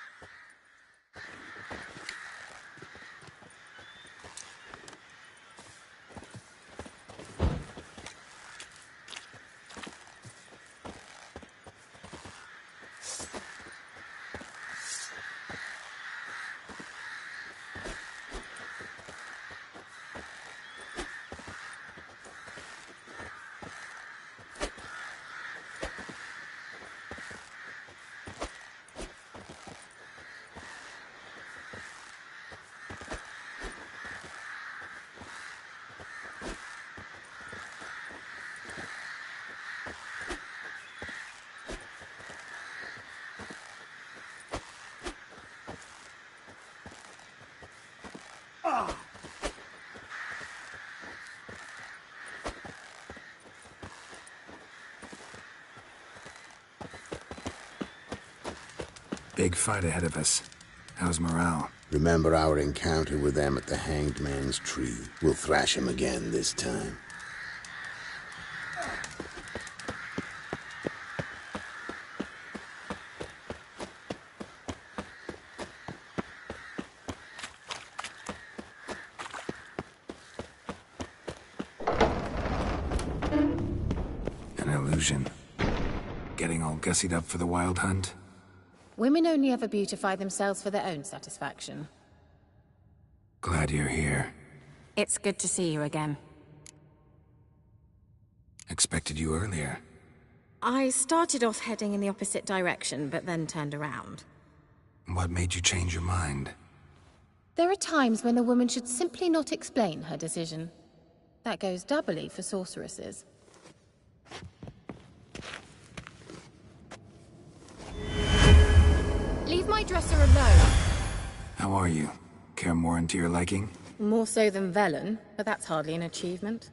Big fight ahead of us. How's morale?
Remember our encounter with them at the Hanged Man's Tree. We'll thrash him again this time.
An illusion. Getting all gussied up for the wild hunt?
Women only ever beautify themselves for their own satisfaction.
Glad you're here.
It's good to see you again.
Expected you earlier.
I started off heading in the opposite direction, but then turned around.
What made you change your mind?
There are times when a woman should simply not explain her decision. That goes doubly for sorceresses. Leave my dresser alone.
How are you? Kaer Morhen to your liking?
More so than Velen, but that's hardly an achievement.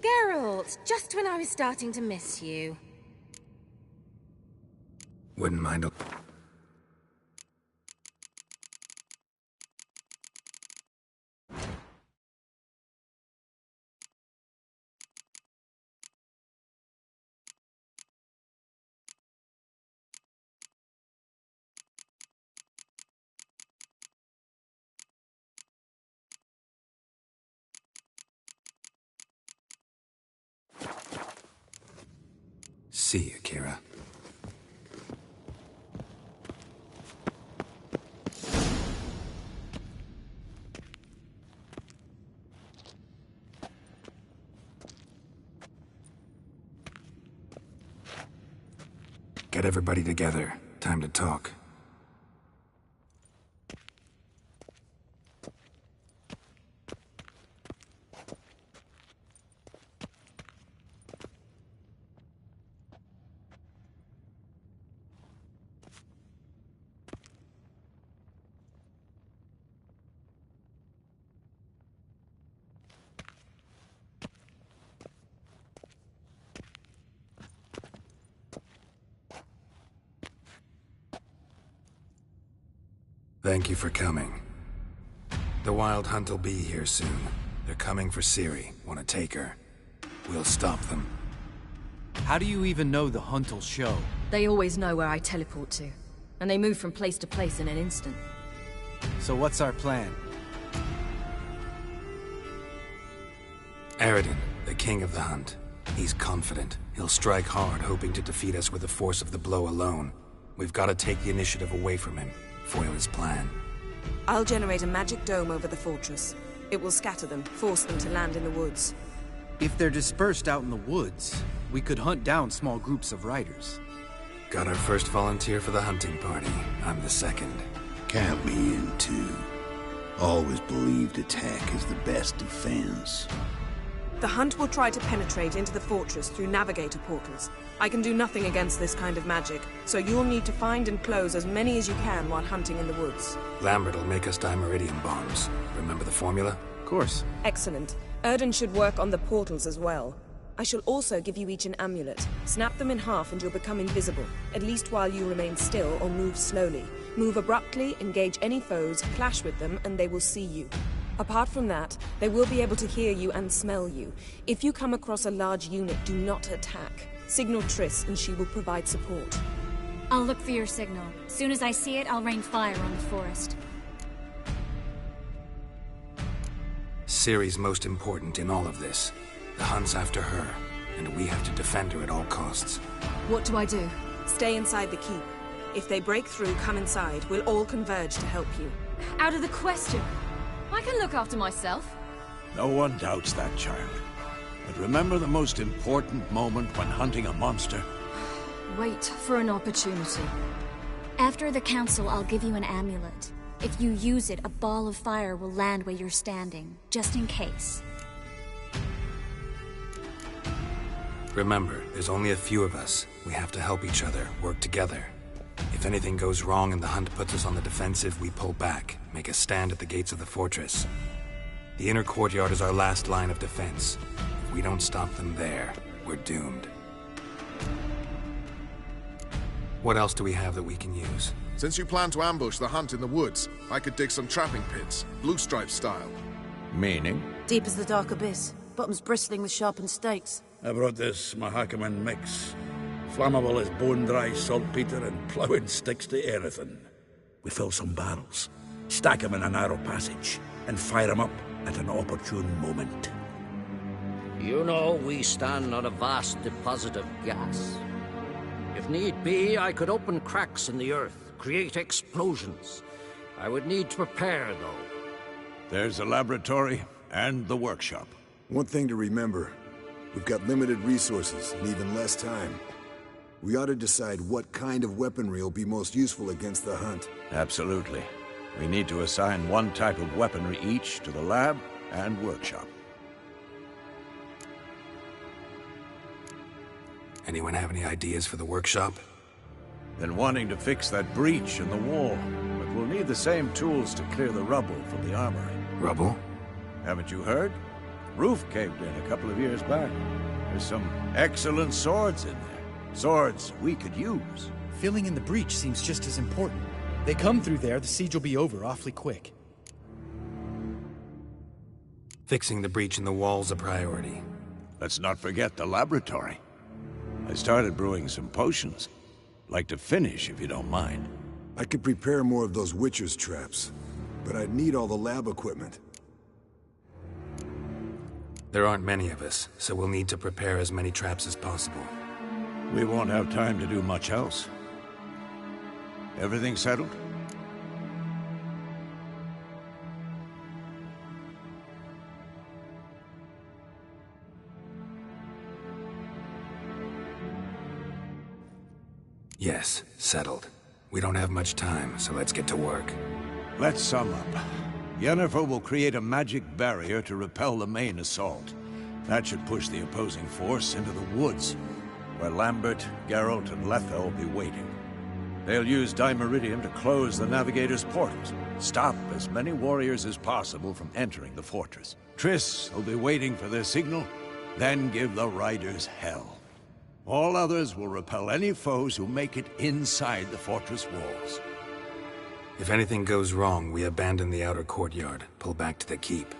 Geralt, just when I was starting to miss you.
Wouldn't mind a... See you, Kira. Get everybody together. Time to talk.
Thank you for coming. The Wild Hunt will be here soon. They're coming for Ciri. Want to take her? We'll stop them.
How do you even know the Hunt will show?
They always know where I teleport to. And they move from place to place in an instant.
So what's our plan?
Eredin, the king of the Hunt. He's confident. He'll strike hard, hoping to defeat us with the force of the blow alone. We've got to take the initiative away from him. Foil his plan.
I'll generate a magic dome over the fortress. It will scatter them, force them to land in the woods.
If they're dispersed out in the woods, we could hunt down small groups of riders.
Got our first volunteer for the hunting party. I'm the second.
Count me in, too. Always believed attack is the best defense.
The Hunt will try to penetrate into the fortress through navigator portals. I can do nothing against this kind of magic, so you'll need to find and close as many as you can while hunting in the woods.
Lambert will make us dimeridium bombs. Remember the formula?
Of course.
Excellent. Erden should work on the portals as well. I shall also give you each an amulet. Snap them in half and you'll become invisible, at least while you remain still or move slowly. Move abruptly, engage any foes, clash with them, and they will see you. Apart from that, they will be able to hear you and smell you. If you come across a large unit, do not attack. Signal Triss and she will provide support.
I'll look for your signal. Soon as I see it, I'll rain fire on the forest.
Ciri's most important in all of this. The Hunt's after her, and we have to defend her at all costs.
What do I do?
Stay inside the keep. If they break through, come inside. We'll all converge to help you.
Out of the question. I can look after myself.
No one doubts that, child. But remember the most important moment when hunting a monster?
Wait for an opportunity.
After the council, I'll give you an amulet. If you use it, a ball of fire will land where you're standing, just in case.
Remember, there's only a few of us. We have to help each other, work together. If anything goes wrong and the Hunt puts us on the defensive, we pull back, make a stand at the gates of the fortress. The inner courtyard is our last line of defense. If we don't stop them there, we're doomed. What else do we have that we can use?
Since you plan to ambush the Hunt in the woods, I could dig some trapping pits, Blue Stripe style.
Meaning?
Deep as the dark abyss, bottoms bristling with sharpened stakes.
I brought this Mahakaman mix. Flammable as bone-dry saltpeter and ploughing sticks to anything. We fill some barrels, stack them in a narrow passage, and fire them up at an opportune moment.
You know, we stand on a vast deposit of gas. If need be, I could open cracks in the earth, create explosions. I would need to prepare, though.
There's a laboratory and the workshop.
One thing to remember, we've got limited resources and even less time. We ought to decide what kind of weaponry will be most useful against the Hunt.
Absolutely. We need to assign one type of weaponry each to the lab and workshop.
Anyone have any ideas for the workshop?
Been wanting to fix that breach in the wall, but we'll need the same tools to clear the rubble from the armory.
Rubble?
Haven't you heard? Roof caved in a couple of years back. There's some excellent swords in there. Swords we could use.
Filling in the breach seems just as important. They come through there, the siege will be over awfully quick.
Fixing the breach in the wall's a priority.
Let's not forget the laboratory. I started brewing some potions. Like to finish, if you don't mind.
I could prepare more of those Witcher's traps, but I'd need all the lab equipment.
There aren't many of us, so we'll need to prepare as many traps as possible.
We won't have time to do much else. Everything settled?
Yes, settled. We don't have much time, so let's get to work.
Let's sum up. Yennefer will create a magic barrier to repel the main assault. That should push the opposing force into the woods, where Lambert, Geralt, and Letha will be waiting. They'll use Dimeridium to close the Navigator's portals, stop as many warriors as possible from entering the fortress. Triss will be waiting for their signal, then give the riders hell. All others will repel any foes who make it inside the fortress walls.
If anything goes wrong, we abandon the outer courtyard, pull back to the keep.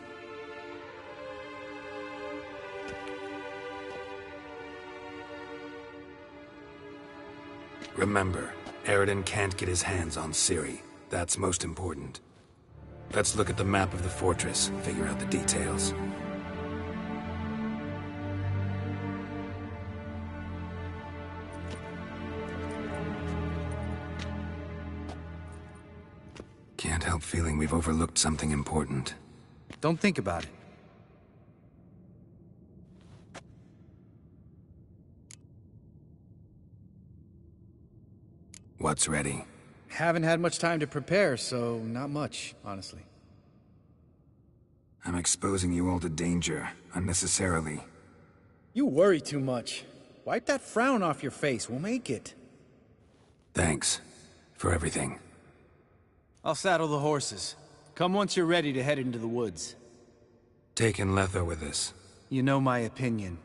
Remember, Eridan can't get his hands on Ciri. That's most important. Let's look at the map of the fortress, figure out the details. Can't help feeling we've overlooked something important.
Don't think about it.
What's ready?
Haven't had much time to prepare, so not much, honestly.
I'm exposing you all to danger, unnecessarily.
You worry too much. Wipe that frown off your face, we'll make it.
Thanks. For everything.
I'll saddle the horses. Come once you're ready to head into the woods.
Taking Letho with us.
You know my opinion.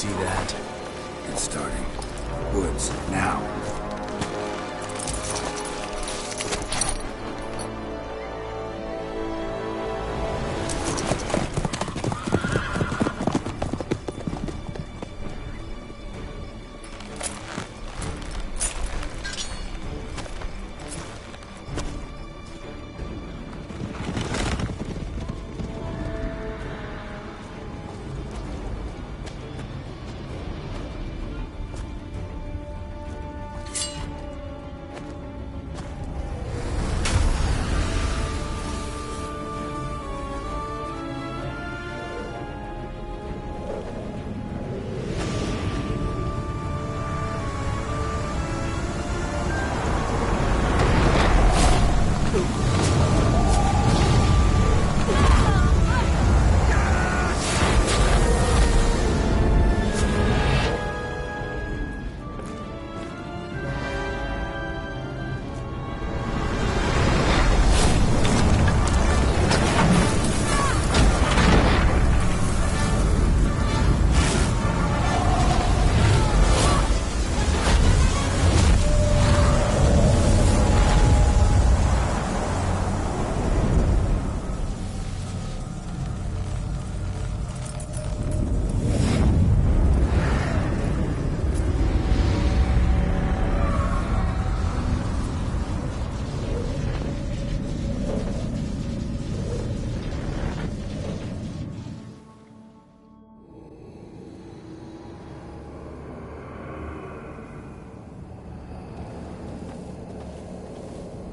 see that.
It's starting. Woods, now.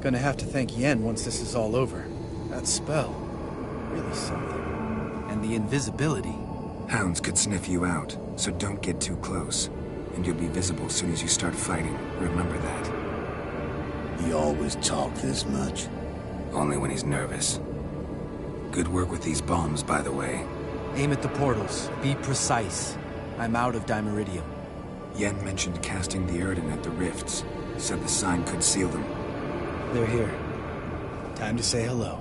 Gonna have to thank Yen once this is all over. That spell, really something.
And the invisibility.
Hounds could sniff you out, so don't get too close. And you'll be visible as soon as you start fighting. Remember that.
He always talk this much?
Only when he's nervous. Good work with these bombs, by the way.
Aim at the portals. Be precise. I'm out of Dimeridium.
Yen mentioned casting the Erdin at the rifts. Said the sign could seal them.
They're here. Time to say hello.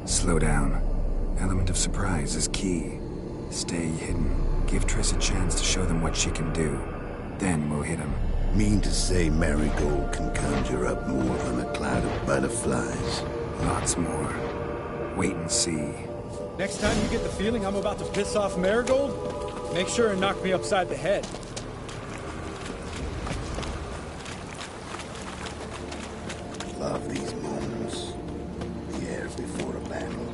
Slow down. Element of surprise is key. Stay hidden. Give Triss a chance to show them what she can do. Then we'll hit him.
Mean to say Marigold can conjure up more than a cloud of butterflies?
Lots more. Wait and see.
Next time you get the feeling I'm about to piss off Marigold, make sure and knock me upside the head.
Love these moments. The air before a battle.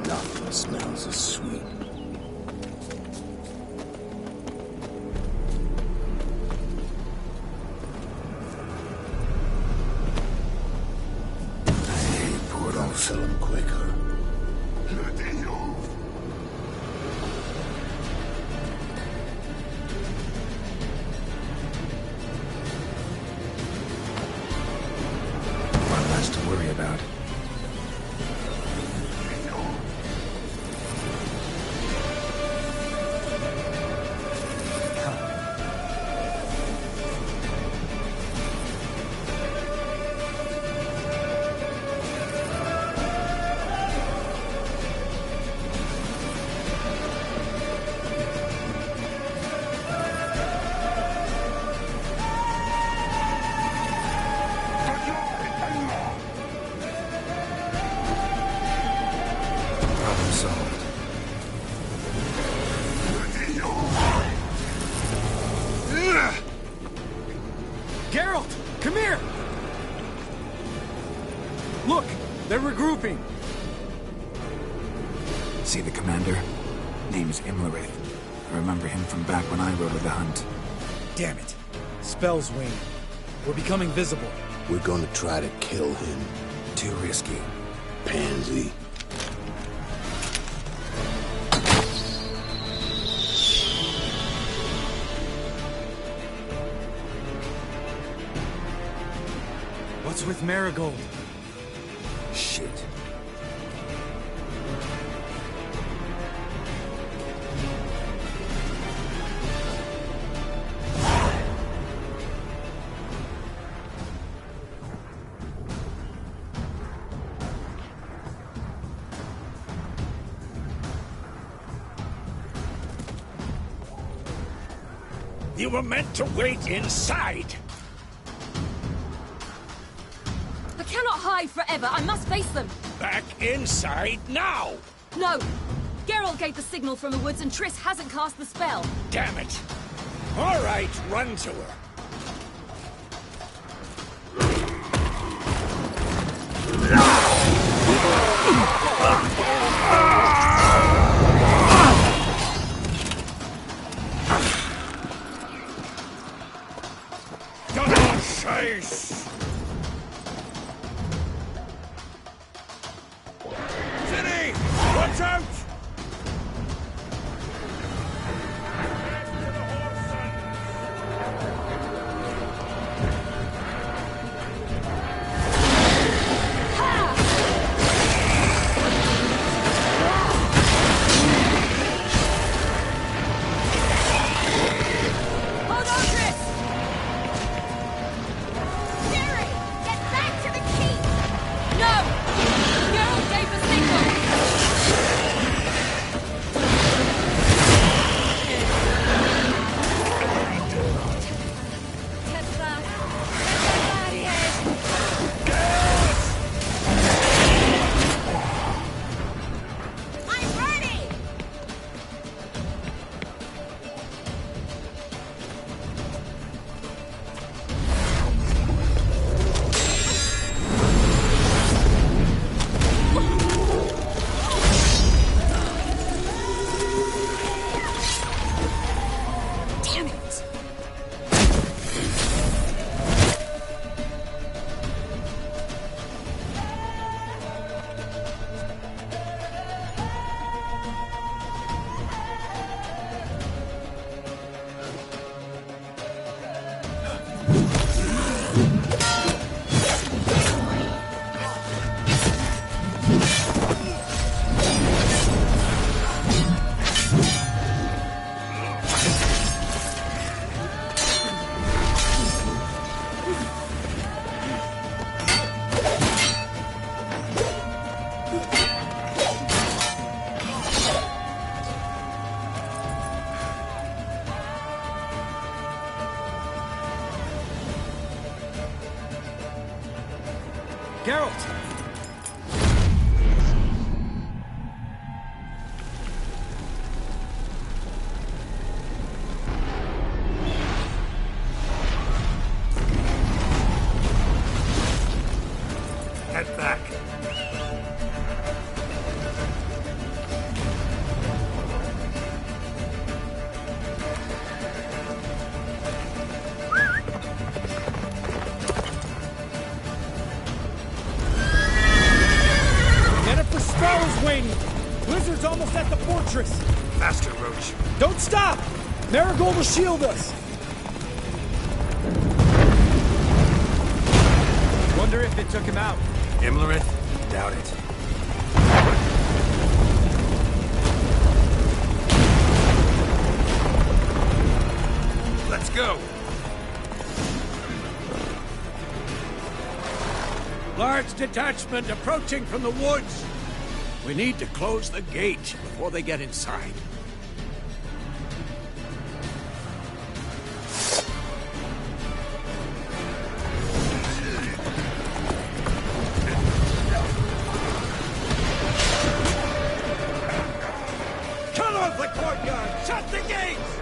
Nothing smells as sweet. Hey, portal, sell them quicker.
To worry about.
Geralt, come here! Look, they're regrouping.
See the commander? Name's Imlerith. I remember him from back when I rode with the hunt.
Damn it. Spell's waning. We're becoming visible.
We're gonna try to kill him.
Too risky.
Pansy.
What's with Marigold?
Shit.
You were meant to wait inside!
I cannot hide forever. I must face them.
Back inside now!
No! Geralt gave the signal from the woods and Triss hasn't cast the spell.
Damn it! All right, run to her.
City! Watch out!
Hold on, Triss! Ciri! Get back to the keep! No! Geralt gave the signal! Tessa! I'm ready! Damn it!
Geralt!
Head back.
Yennefer Sparrow's waiting! Blizzard's almost at the fortress!
Faster, Roach.
Don't stop! Marigold will shield us!
Wonder if it took him out.
Imlerith? Doubt it. Let's go!
Large detachment approaching from the woods. We need to close the gate before they get inside. Cut off the courtyard! Shut the gates!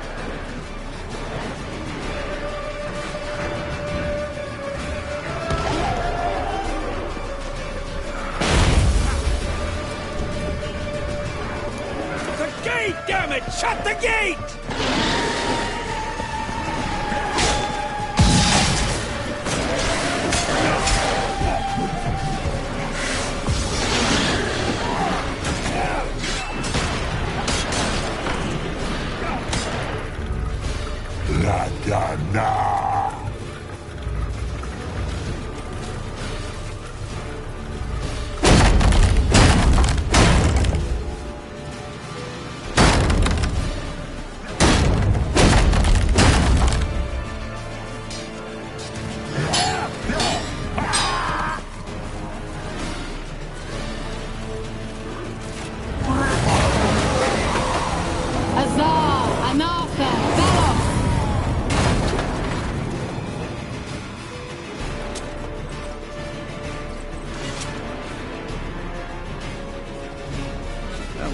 The gate, damn it! Shut the gate!
La Dana!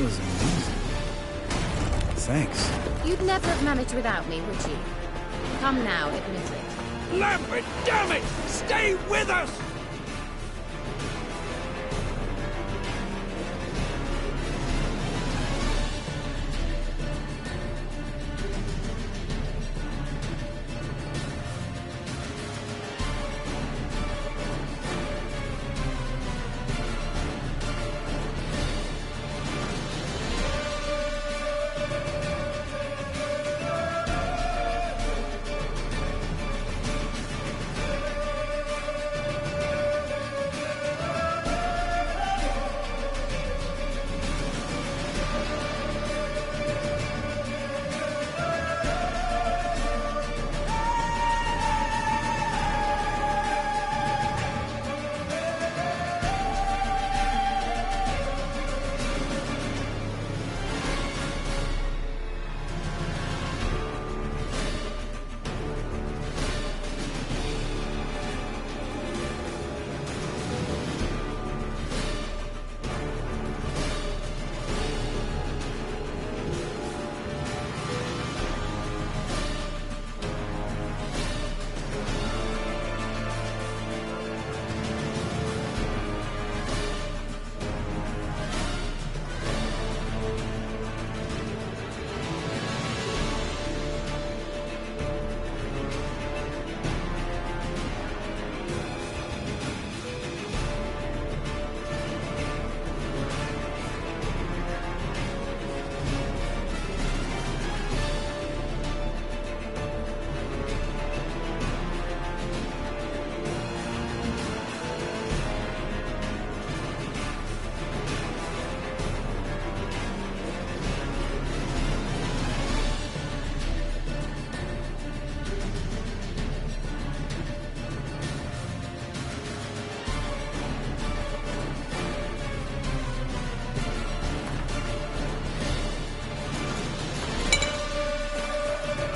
was amazing. Thanks.
You'd never have managed without me, would you? Come now, admit it.
Lambert, damn it! Stay with us!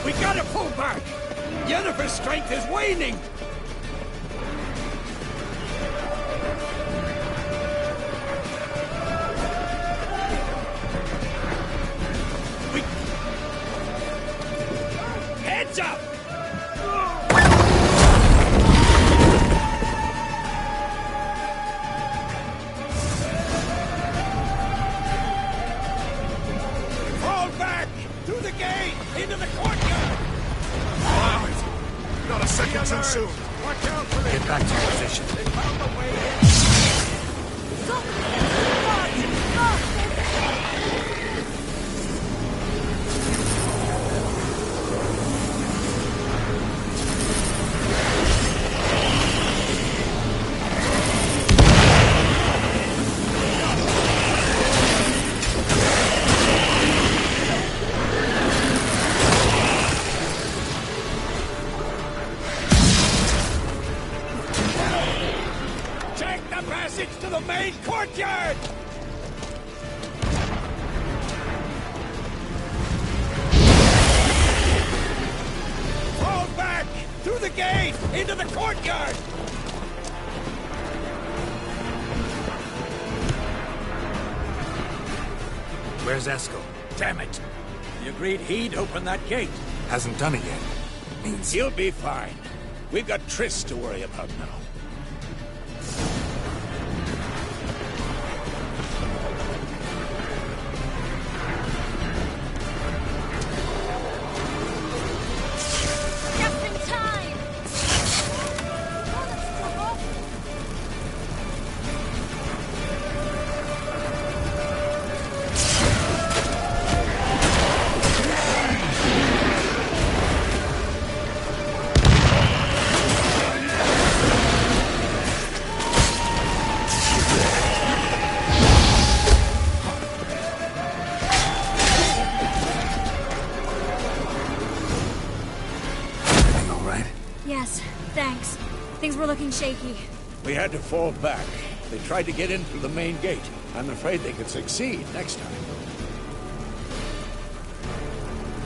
We gotta pull back! Yennefer's strength is waning! Heads up! Fall back! Through the gate! Into the courtyard!
Damn it! Not a second too soon.
Watch out for
Get back to your position.
They found a way in. Take the passage to the main courtyard! Fall back! Through the gate! Into the courtyard!
Where's Eskel?
Damn it! He agreed he'd open that gate.
Hasn't done it yet.
Means he'll be fine. We've got Triss to worry about now.
Just in time! Yes, thanks. Things were looking shaky.
We had to fall back. They tried to get in through the main gate. I'm afraid they could succeed next time.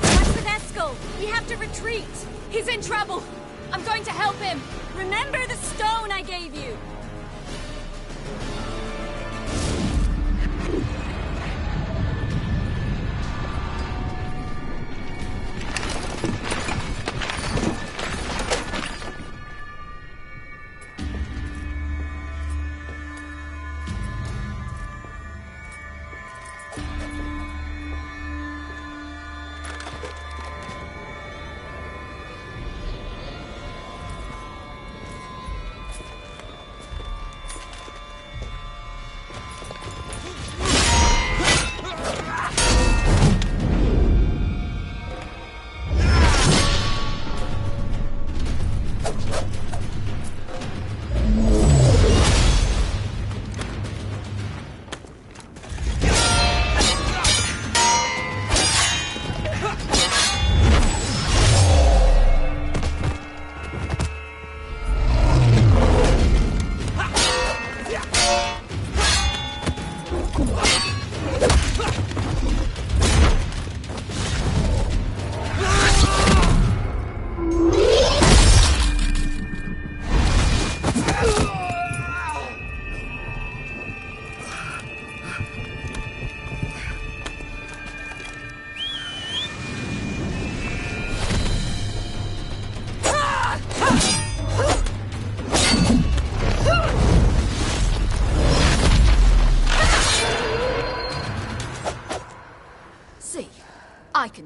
What's with Eskel? We have to retreat. He's in trouble. I'm going to help him. Remember the stone I gave you.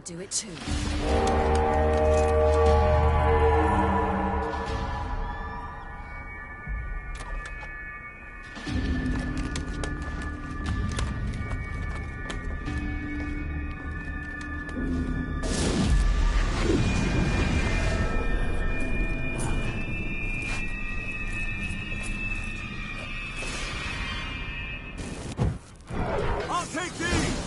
can do it too.
I'll take these!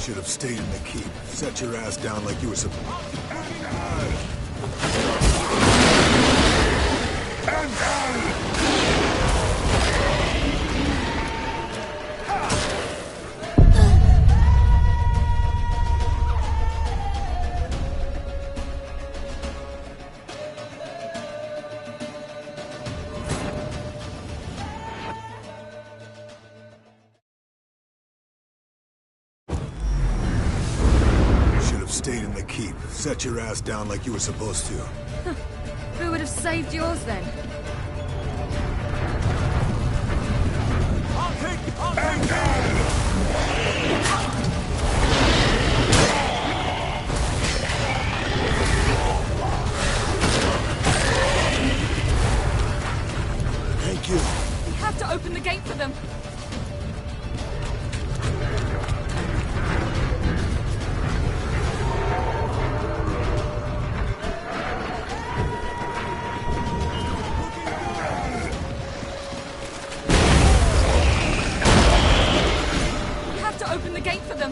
Should have stayed in the keep. Set your ass down like you were supposed. Stayed in the keep. Set your ass down like you were supposed to.
Who would have saved yours then?
I'll take
Thank you.
We have to open the gate for them. Open the gate for them.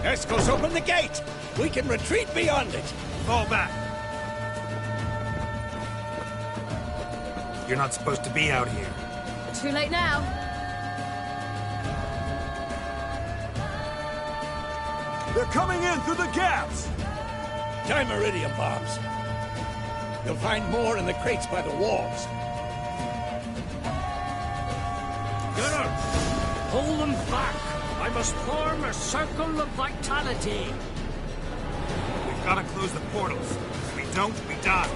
Escos, open the gate! We can retreat beyond it!
Fall back. You're not supposed to be out here.
Too late now.
They're coming in through the gaps!
Time iridium bombs. You'll find more in the crates by the walls.
Gunnar, hold them back. I must form a circle of vitality.
We've got to close the portals. If we don't, we die.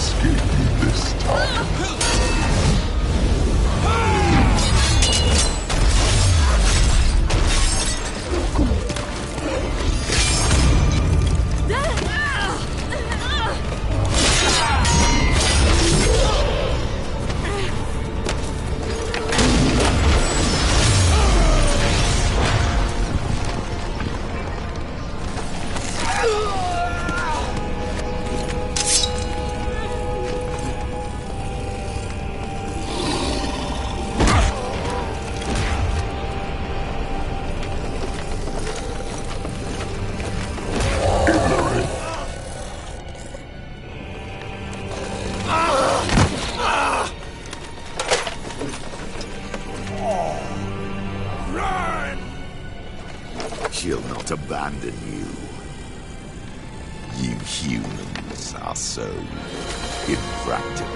escape me this time.
She'll not abandon you. You humans are so impractical.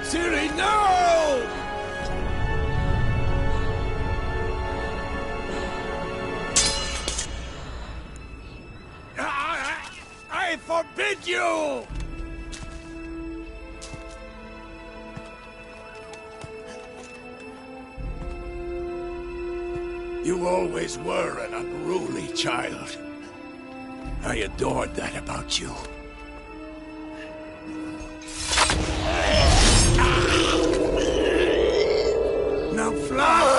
Ciri, no! I forbid you! You always were an unruly child. I adored that about you. Now fly!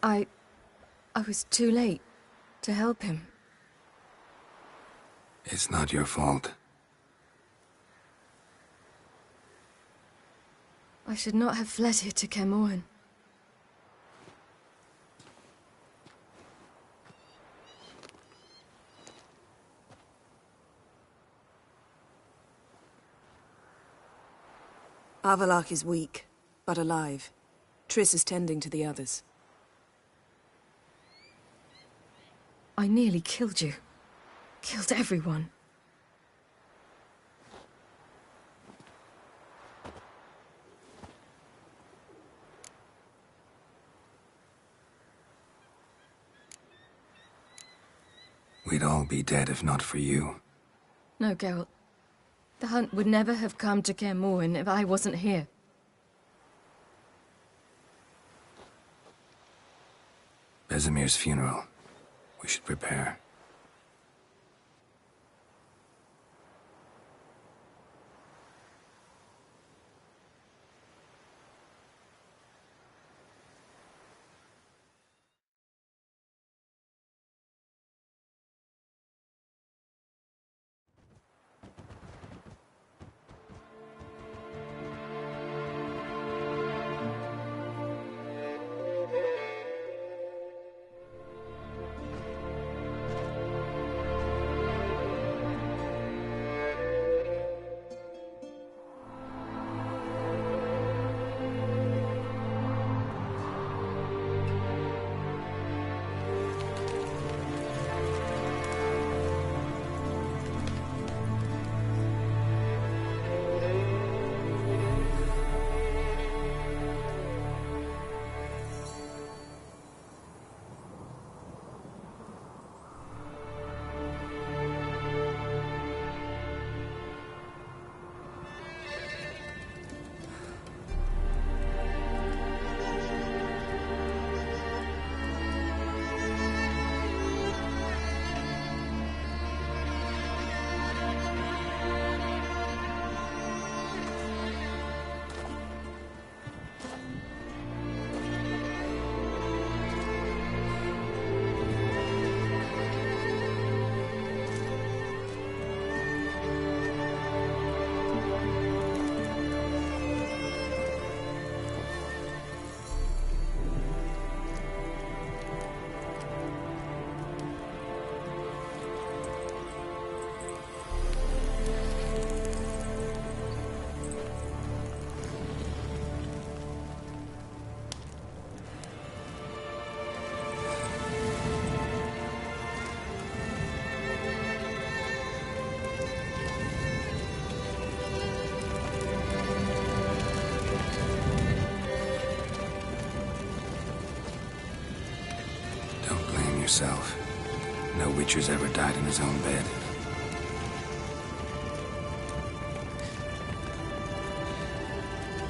I was too late to help him.
It's not your fault.
I should not have fled here to Kaer Morhen.
Avallac'h is weak, but alive. Triss is tending to the others.
I nearly killed you. Killed everyone.
We'd all be dead if not for you.
No, Geralt. The hunt would never have come to Kaer Morhen if I wasn't here.
Vesemir's funeral. We should prepare. Yourself. No Witcher's ever died in his own bed.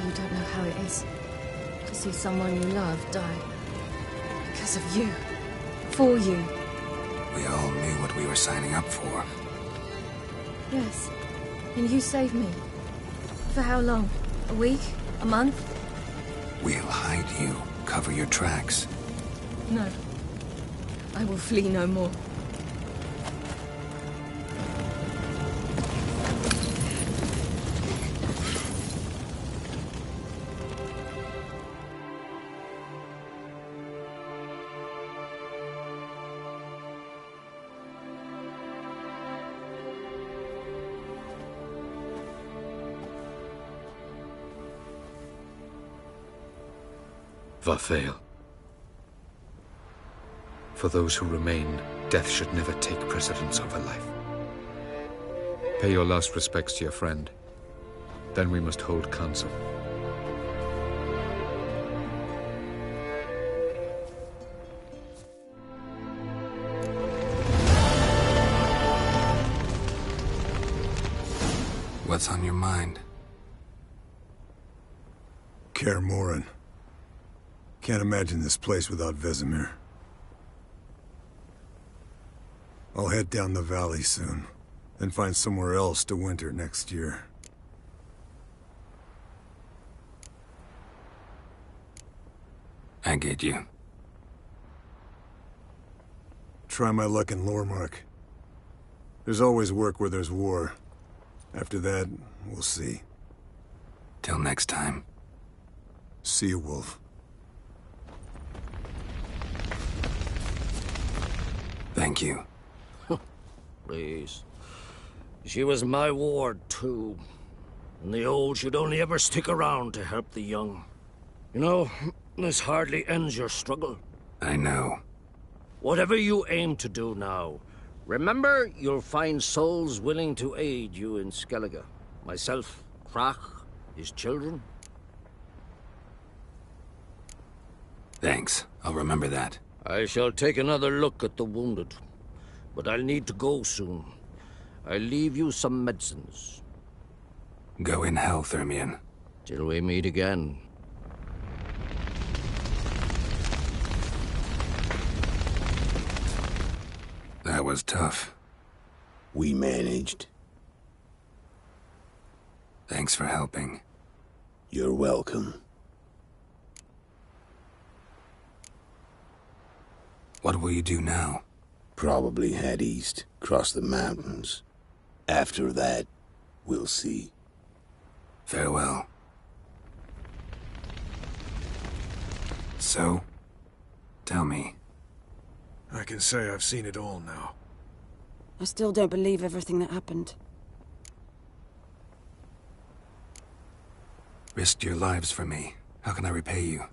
You don't know how it is to see someone you love die. Because of you. For you.
We all knew what we were signing up for.
Yes. And you saved me. For how long? A week? A month?
We'll hide you. Cover your tracks.
No. I will flee no more.
Varthael. For those who remain, death should never take precedence over life. Pay your last respects to your friend. Then we must hold council.
What's on your mind?
Kaer Morhen. Can't imagine this place without Vesemir. I'll head down the valley soon, then find somewhere else to winter next year.
I get you.
try my luck in Lormark. There's always work where there's war. After that, we'll see.
Till next time.
See you, Wolf.
Thank you.
Please. She was my ward, too. And the old should only ever stick around to help the young. You know, this hardly ends your struggle.
I know.
Whatever you aim to do now, remember you'll find souls willing to aid you in Skellige. Myself, Crach, his children.
Thanks. I'll remember that.
I shall take another look at the wounded. But I'll need to go soon. I'll leave you some medicines.
Go in hell, Thermion.
Till we meet again.
That was tough.
We managed.
Thanks for helping.
You're welcome.
What will you do now?
Probably head east, cross the mountains. After that, we'll see.
Farewell. So, tell me.
I can say I've seen it all now.
I still don't believe everything that happened.
Risked your lives for me. How can I repay you?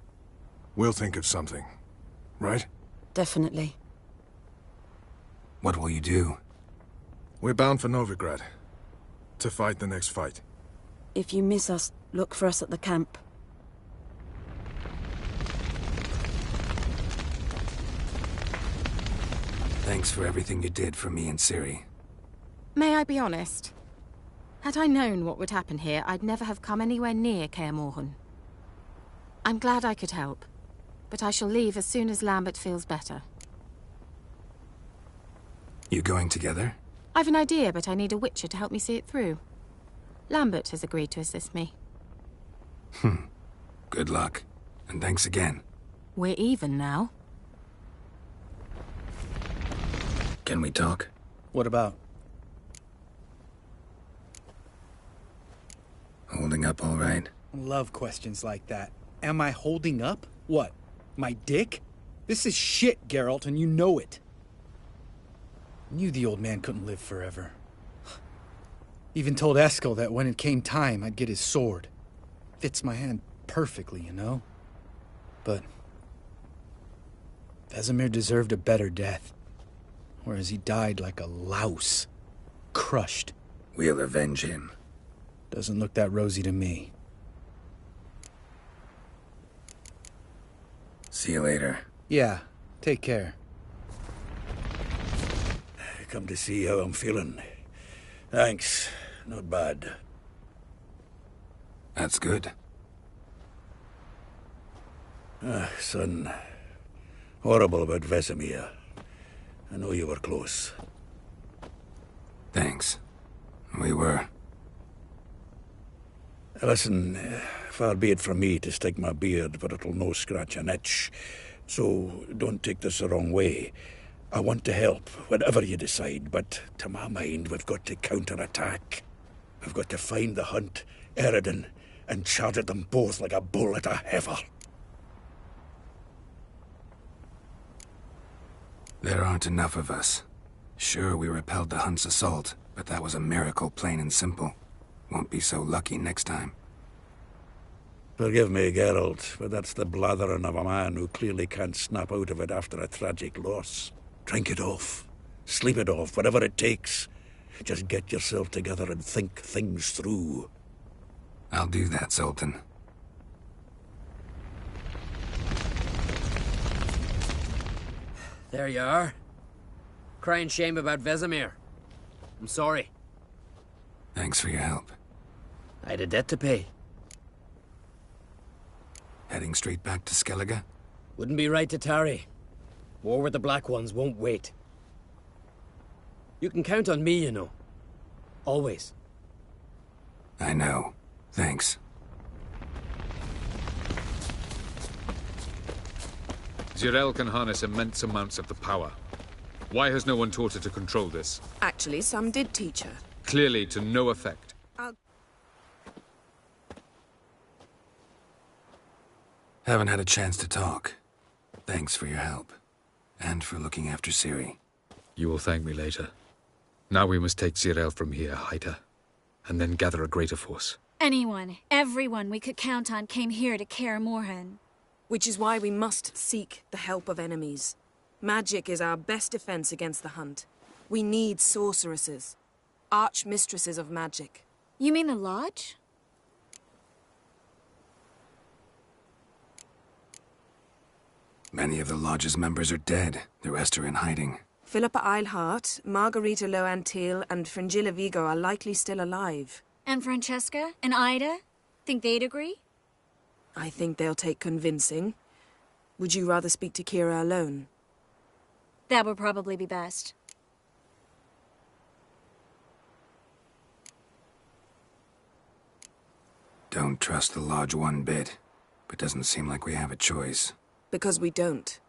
We'll think of something, right?
Definitely.
What will you do?
We're bound for Novigrad. To fight the next fight.
If you miss us, look for us at the camp.
Thanks for everything you did for me and Ciri.
May I be honest? Had I known what would happen here, I'd never have come anywhere near Kaer Morhen. I'm glad I could help, but I shall leave as soon as Lambert feels better.
You going together?
I've an idea, but I need a Witcher to help me see it through. Lambert has agreed to assist me.
Good luck, and thanks again.
We're even now.
Can we talk?
What about?
Holding up all right?
Love questions like that. Am I holding up? What? My dick? This is shit, Geralt, and you know it. Knew the old man couldn't live forever. Even told Eskel that when it came time, I'd get his sword. Fits my hand perfectly, you know? But Vesemir deserved a better death. Whereas he died like a louse. Crushed.
We'll avenge him.
Doesn't look that rosy to me.
See you later.
Yeah, take care.
Come to see how I'm feeling. Thanks. Not bad.
That's good.
Son. Horrible about Vesemir. I know you were close.
Thanks. We were.
Listen, far be it from me to stick my beard, but it'll no scratch an itch. So don't take this the wrong way. I want to help, whatever you decide, but to my mind, we've got to counterattack. We've got to find the Hunt, Eredin, and charge at them both like a bull at a heifer.
There aren't enough of us. Sure, we repelled the Hunt's assault, but that was a miracle, plain and simple. Won't be so lucky next time.
Forgive me, Geralt, but that's the blathering of a man who clearly can't snap out of it after a tragic loss. Drink it off. Sleep it off, whatever it takes. Just get yourself together and think things through.
I'll do that, Zoltan.
There you are. Crying shame about Vesemir. I'm sorry.
Thanks for your help.
I had a debt to pay.
Heading straight back to Skellige?
Wouldn't be right to tarry. War with the Black Ones won't wait. You can count on me, you know. Always.
I know. Thanks.
Zirael can harness immense amounts of the power. Why has no one taught her to control this?
Actually, some did teach her.
Clearly to no effect.
Haven't had a chance to talk. Thanks for your help. And for looking after Ciri.
You will thank me later. Now we must take Zirael from here, hide her, and then gather a greater force.
Anyone, everyone we could count on came here to Kaer Morhen.
Which is why we must seek the help of enemies. Magic is our best defense against the Hunt. We need sorceresses. Archmistresses of magic.
You mean the Lodge?
Many of the Lodge's members are dead. The rest are in hiding.
Philippa Eilhart, Margarita Loantil, and Fringilla Vigo are likely still alive.
And Francesca? And Ida? Think they'd agree?
I think they'll take convincing. Would you rather speak to Kira alone?
That would probably be best.
Don't trust the Lodge one bit, but doesn't seem like we have a choice.
Because we don't.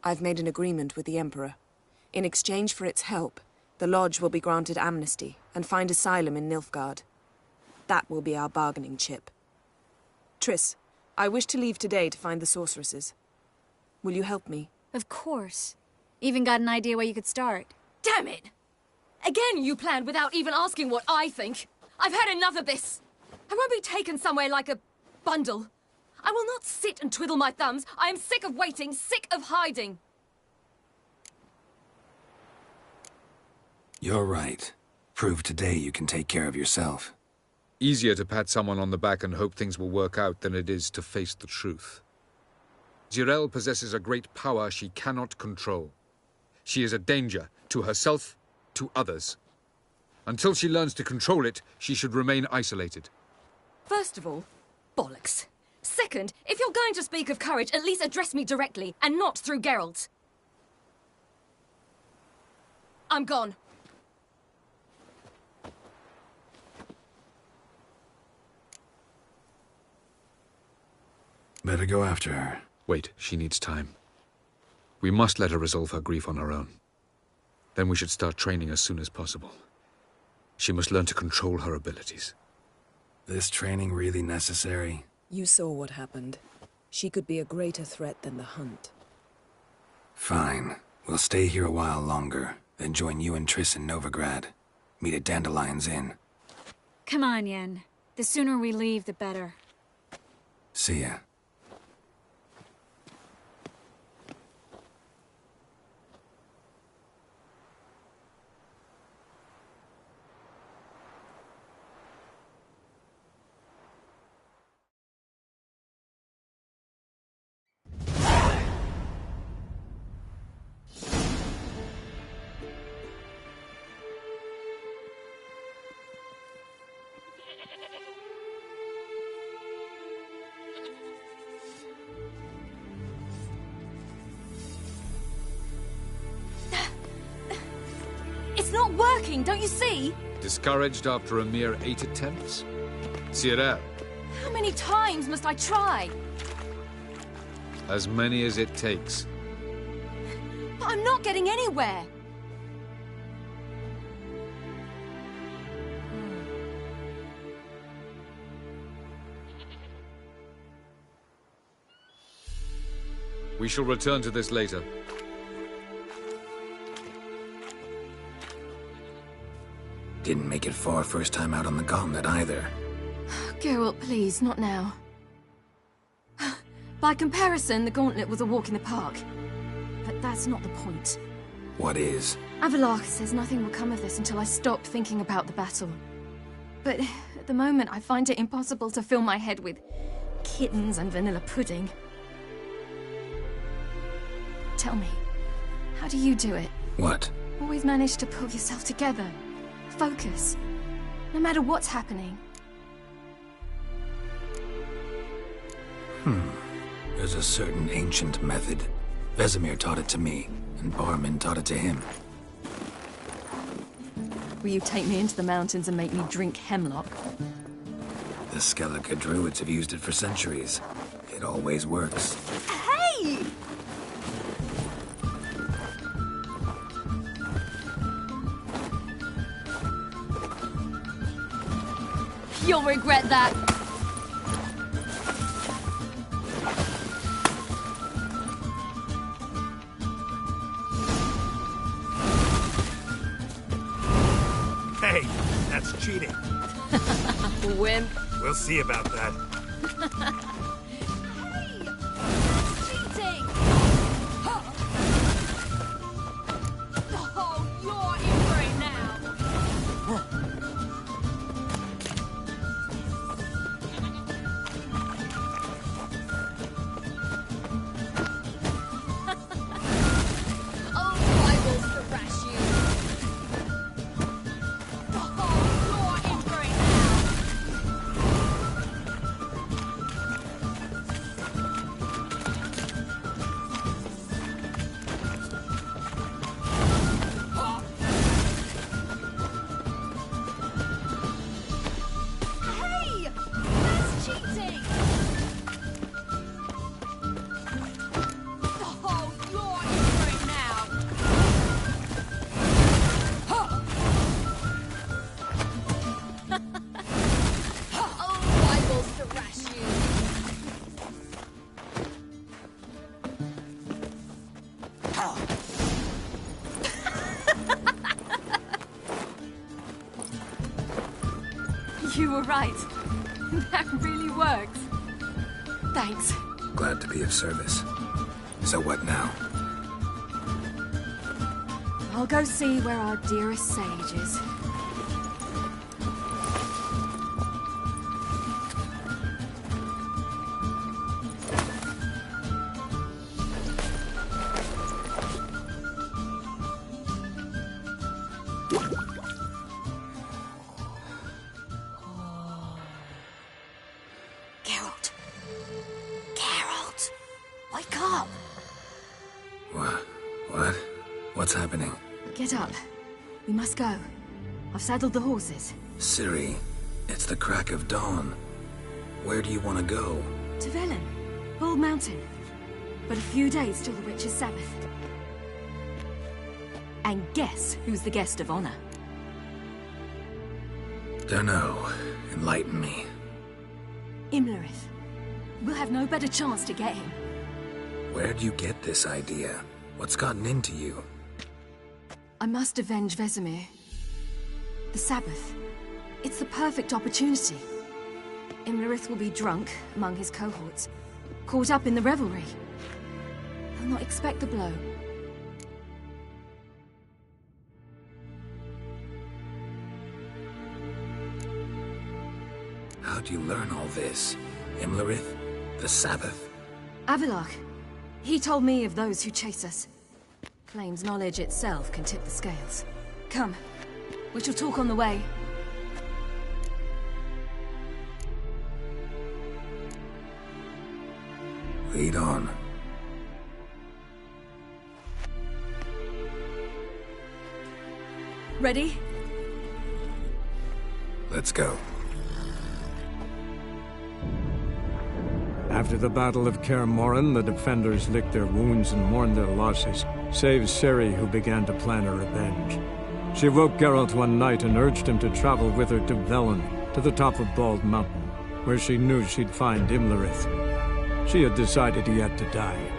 I've made an agreement with the Emperor. In exchange for its help, the Lodge will be granted amnesty and find asylum in Nilfgaard. That will be our bargaining chip. Triss, I wish to leave today to find the sorceresses. Will you help me?
Of course. Even got an idea where you could start.
Damn it! Again you planned without even asking what I think. I've had enough of this. I won't be taken somewhere like a bundle. I will not sit and twiddle my thumbs. I am sick of waiting, sick of hiding.
You're right. Prove today you can take care of yourself.
Easier to pat someone on the back and hope things will work out than it is to face the truth. Zirael possesses a great power she cannot control. She is a danger to herself, to others. Until she learns to control it, she should remain isolated.
First of all, bollocks. Second, if you're going to speak of courage, at least address me directly, and not through Geralt. I'm gone.
Better go after her.
Wait, she needs time. We must let her resolve her grief on her own. Then we should start training as soon as possible. She must learn to control her abilities.
This training really necessary?
You saw what happened. She could be a greater threat than the Hunt.
Fine. We'll stay here a while longer, then join you and Triss in Novigrad. Meet at Dandelion's Inn.
Come on, Yen. The sooner we leave, the better.
See ya.
It's not working, don't you see?
Discouraged after a mere 8 attempts? Zirael,
How many times must I try?
as many as it takes.
But I'm not getting anywhere.
We shall return to this later.
Didn't make it far first time out on the gauntlet either.
Geralt, please, not now. By comparison, the gauntlet was a walk in the park. But that's not the point.
What is?
Avallac'h says nothing will come of this until I stop thinking about the battle. But at the moment, I find it impossible to fill my head with kittens and vanilla pudding. Tell me, how do you do it?
What?
Always manage to pull yourself together. Focus. No matter what's happening.
There's a certain ancient method. Vesemir taught it to me, and Barman taught it to him.
Will you take me into the mountains and make me drink hemlock?
The Skellige druids have used it for centuries. It always works.
Hey! You'll regret that.
Hey, that's cheating.
Wimp.
We'll see about that.
Cheating! Oh, you're in for it now. Oh, I will thrash you. Oh, you're in for it Hey! That's cheating! Oh, you're in for it now. Oh, I will thrash you. You were right. That really works. Thanks.
Glad to be of service. So what now?
I'll go see where our dearest sage is. Geralt. Geralt! Wake up!
What? What's happening?
Get up. We must go. I've saddled the horses.
Ciri, it's the crack of dawn. Where do you want to go?
To Velen. Bald Mountain. But a few days till the Witch's Sabbath. And guess who's the guest of honor?
Dunno. Enlighten me.
Imlerith. We'll have no better chance to get him.
Where'd you get this idea? What's gotten into you?
I must avenge Vesemir. The Sabbath. It's the perfect opportunity. Imlerith will be drunk among his cohorts, caught up in the revelry. He'll not expect the blow.
How'd you learn all this? Imlerith? The Sabbath?
Avilark. He told me of those who chase us. Claims knowledge itself can tip the scales. Come. We shall talk on the way.
Lead on.
Ready?
Let's go.
After the Battle of Kaer Morhen, the defenders licked their wounds and mourned their losses, save Ciri, who began to plan a revenge. She woke Geralt one night and urged him to travel with her to Velen, to the top of Bald Mountain, where she knew she'd find Imlerith. She had decided he had to die.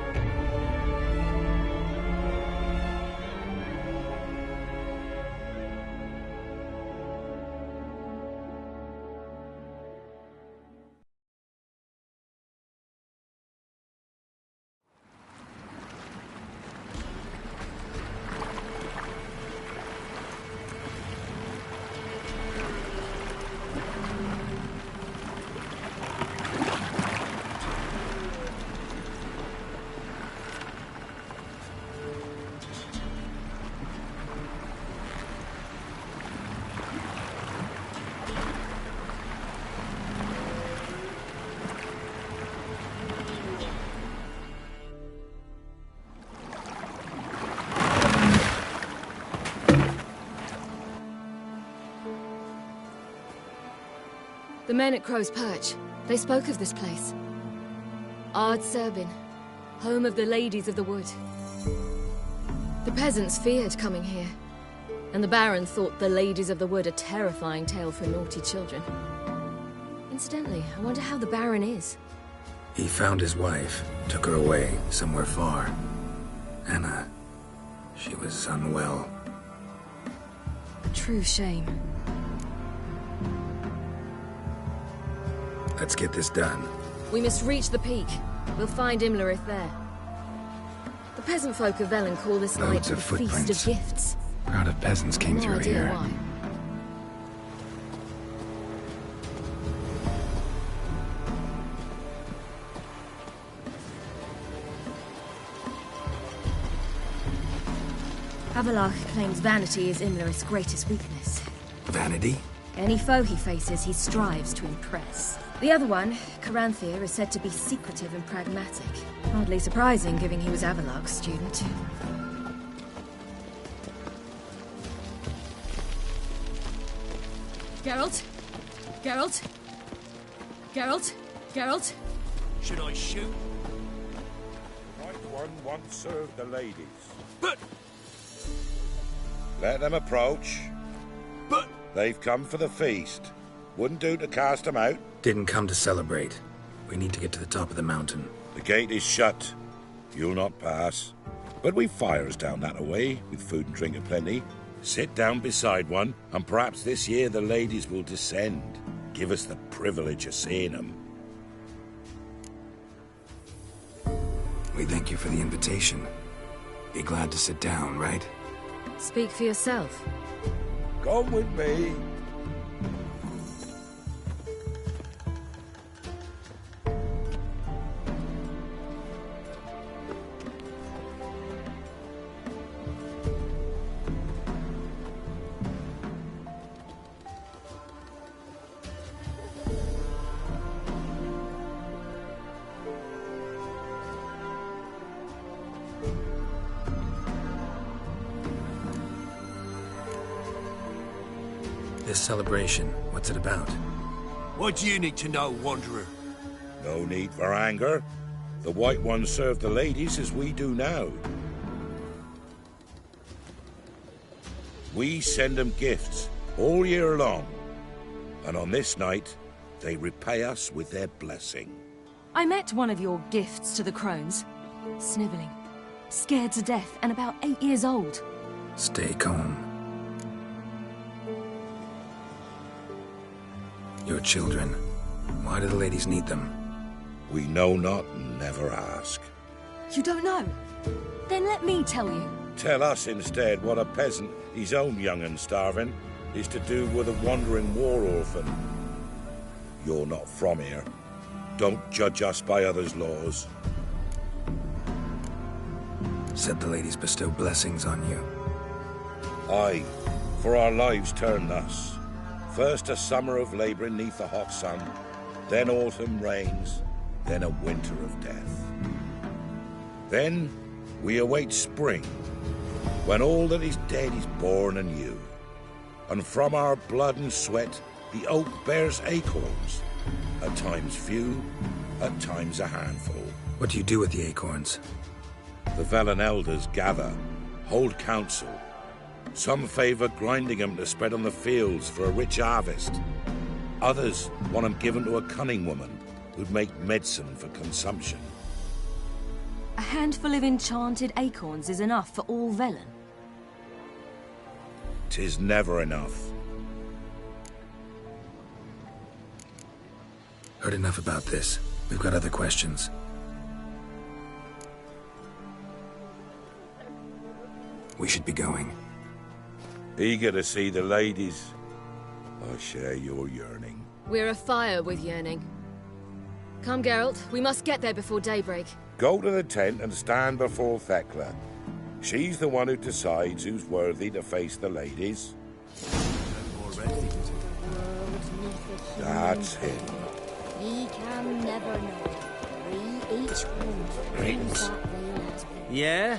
The men at Crow's Perch, they spoke of this place. Ard Serbin, home of the Ladies of the Wood. The peasants feared coming here, and the Baron thought the Ladies of the Wood a terrifying tale for naughty children. Incidentally, I wonder how the Baron is.
He found his wife, took her away, somewhere far. Anna, she was unwell.
A true shame.
Let's get this done.
We must reach the peak. We'll find Imlerith there. The peasant folk of Velen call this night
Loads
the
of
Feast
footprints.
of Gifts.
A crowd of peasants came
No
through
idea
here.
why. Avalach claims vanity is Imlerith's greatest weakness.
Vanity?
Any foe he faces, he strives to impress. The other one, Caranthir, is said to be secretive and pragmatic. Hardly surprising, given he was Avalach's student. Geralt? Geralt? Geralt? Geralt?
Should I shoot?
The right one once served the ladies. But... Let them approach.
But...
They've come for the feast. Wouldn't do to cast them out.
Didn't come to celebrate. We need to get to the top of the mountain.
The gate is shut. You'll not pass. But we've fires down that away, with food and drink aplenty. Sit down beside one, and perhaps this year the ladies will descend. Give us the privilege of seeing them.
We thank you for the invitation. Be glad to sit down, right?
Speak for yourself.
Come with me.
This celebration, what's it about?
What do you need to know, Wanderer?
No need for anger. The White Ones serve the ladies as we do now. We send them gifts all year long. And on this night, they repay us with their blessing.
I met one of your gifts to the crones. Snivelling. Scared to death and about 8 years old.
Stay calm. Your children. Why do the ladies need them?
We know not and never ask.
You don't know? Then let me tell you.
Tell us instead what a peasant, his own young and starving, is to do with a wandering war orphan. You're not from here. Don't judge us by others' laws.
Said the ladies bestow blessings on you.
Aye, for our lives turn thus. First a summer of labouring neath the hot sun, then autumn rains, then a winter of death. Then we await spring, when all that is dead is born anew. And from our blood and sweat the oak bears acorns, at times few, at times a handful.
What do you do with the acorns?
The Velen elders gather, hold council. Some favour grinding them to spread on the fields for a rich harvest. Others want them given to a cunning woman who'd make medicine for consumption.
A handful of enchanted acorns is enough for all Velen.
'Tis never enough.
Heard enough about this. We've got other questions. We should be going.
Eager to see the ladies. I share your yearning.
We're afire with yearning. Come, Geralt. We must get there before daybreak.
Go to the tent and stand before Thekla. She's the one who decides who's worthy to face the ladies. That's him.
We can never know. We each want
Greetings.
that veil has been.
Yeah?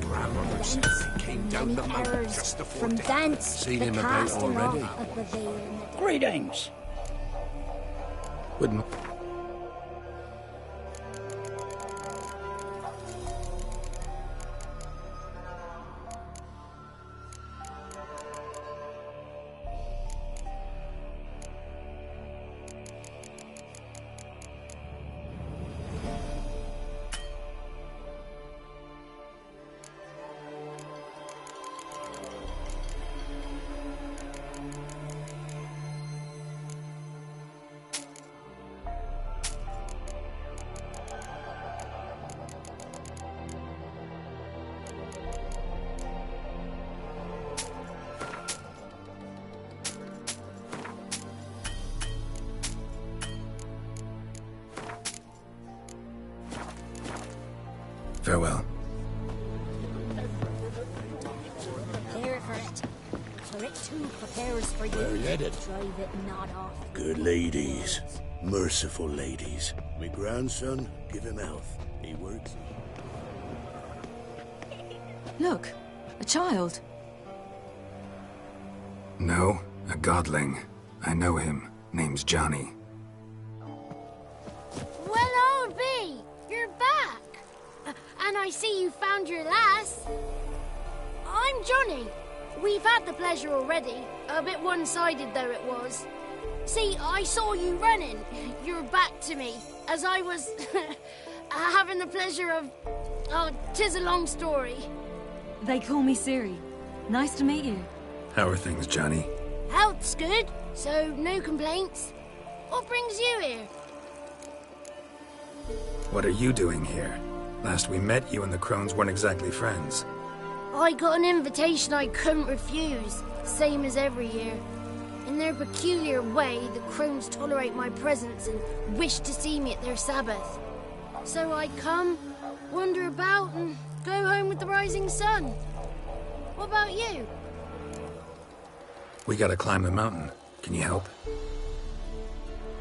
Thence,
came down the mountain
errors
just before
from
daybreak.
thence,
Seen
the
him about
casting
already?
off of the veil in the
Greetings.
Wouldn't... Farewell.
Prepare for it. For it too prepares for you.
Where you headed?
Drive it not off.
Good ladies. Merciful ladies. My grandson, give him health. He works.
Look, a child.
No, a godling. I know him. Name's Johnny.
Well, old B, you're back. And I see you found your lass. I'm Johnny. We've had the pleasure already. A bit one-sided though it was. See, I saw you running. Your back to me. As I was having the pleasure of... Oh, 'tis a long story.
They call me Ciri. Nice to meet you.
How are things, Johnny?
Health's good, so no complaints. What brings you here?
What are you doing here? Last we met, you and the Crones weren't exactly friends.
I got an invitation I couldn't refuse, same as every year. In their peculiar way, the Crones tolerate my presence and wish to see me at their Sabbath. So I come, wander about, and go home with the rising sun. What about you?
We gotta climb the mountain. Can you help?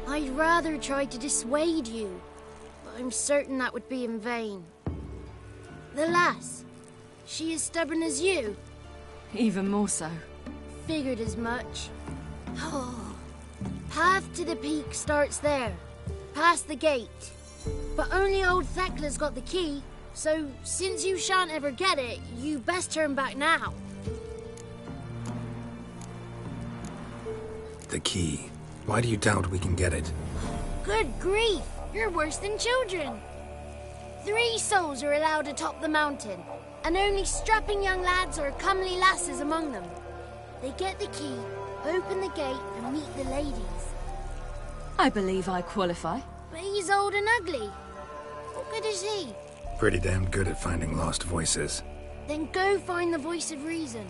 I'd rather try to dissuade you, but I'm certain that would be in vain. The lass, she as stubborn as you?
Even more so.
Figured as much. Oh, path to the peak starts there, past the gate. But only old Thekla's got the key, so since you shan't ever get it, you best turn back now.
The key. Why do you doubt we can get it?
Good grief, you're worse than children. 3 souls are allowed atop the mountain, and only strapping young lads or comely lasses among them. They get the key, open the gate, and meet the ladies.
I believe I qualify.
But he's old and ugly. What good is he?
Pretty damn good at finding lost voices.
Then go find the voice of reason.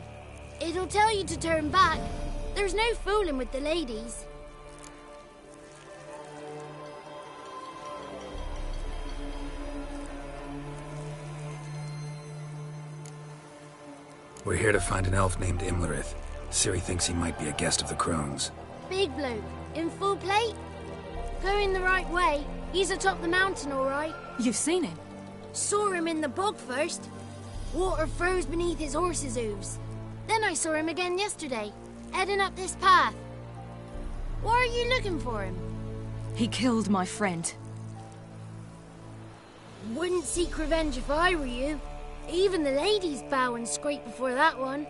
It'll tell you to turn back. There's no fooling with the ladies.
We're here to find an elf named Imlerith. Ciri thinks he might be a guest of the Crones.
Big bloke, in full plate? Going the right way. He's atop the mountain, all right.
You've seen him?
Saw him in the bog first. Water froze beneath his horse's hooves. Then I saw him again yesterday, heading up this path. Why are you looking for him?
He killed my friend.
Wouldn't seek revenge if I were you. Even the ladies bow and scrape before that one.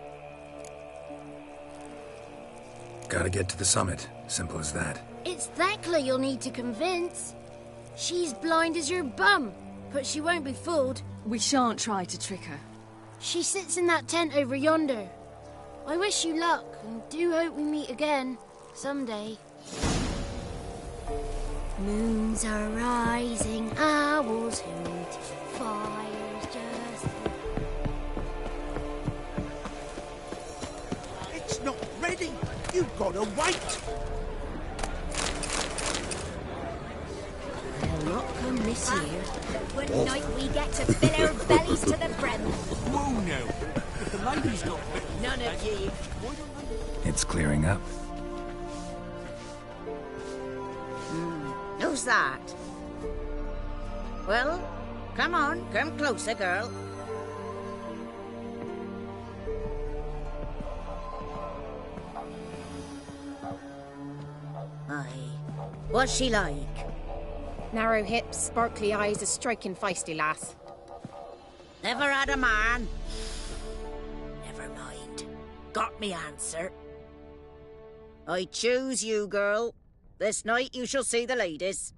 Gotta get to the summit. Simple as that.
It's Thekla you'll need to convince. She's blind as your bum, but she won't be fooled.
We shan't try to trick her.
She sits in that tent over yonder. I wish you luck, and do hope we meet again, someday. Moons are rising, owls hoot, fire's just...
It's not ready! You've got to wait!
They'll not come this year. One night we get to fill our bellies to the brim.
Whoa now! If the lady's not fit,
None of ye.
It's clearing up.
Who's that? Well, come on, come closer, girl. What's she like?
Narrow hips, sparkly eyes, a striking feisty lass.
Never had a man. Never mind. Got me answer. I choose you, girl. This night you shall see the ladies.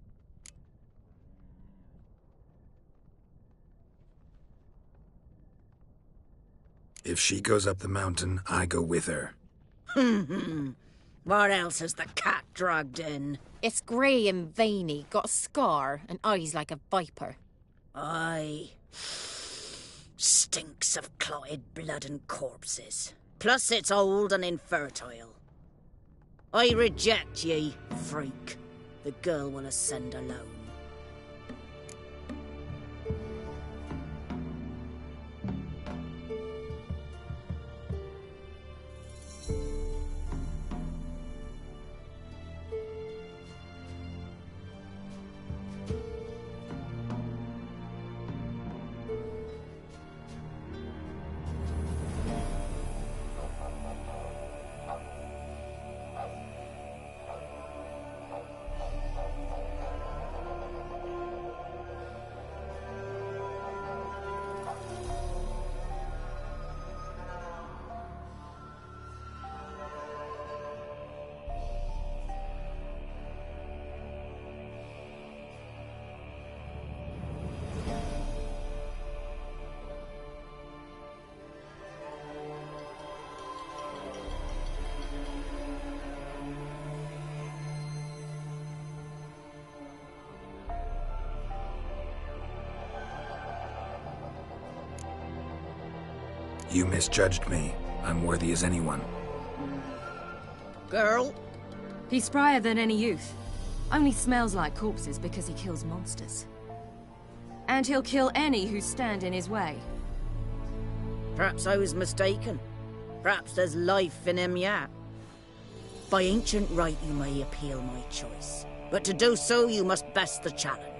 If she goes up the mountain, I go with her.
What else has the cat dragged in?
It's grey and veiny, got a scar, and eyes like a viper.
Aye. Stinks of clotted blood and corpses. Plus it's old and infertile. I reject ye, freak. The girl will ascend alone.
You misjudged me. I'm worthy as anyone.
Girl?
He's sprier than any youth. Only smells like corpses because he kills monsters. And he'll kill any who stand in his way.
Perhaps I was mistaken. Perhaps there's life in him yet. By ancient right you may appeal my choice. But to do so you must best the challenge.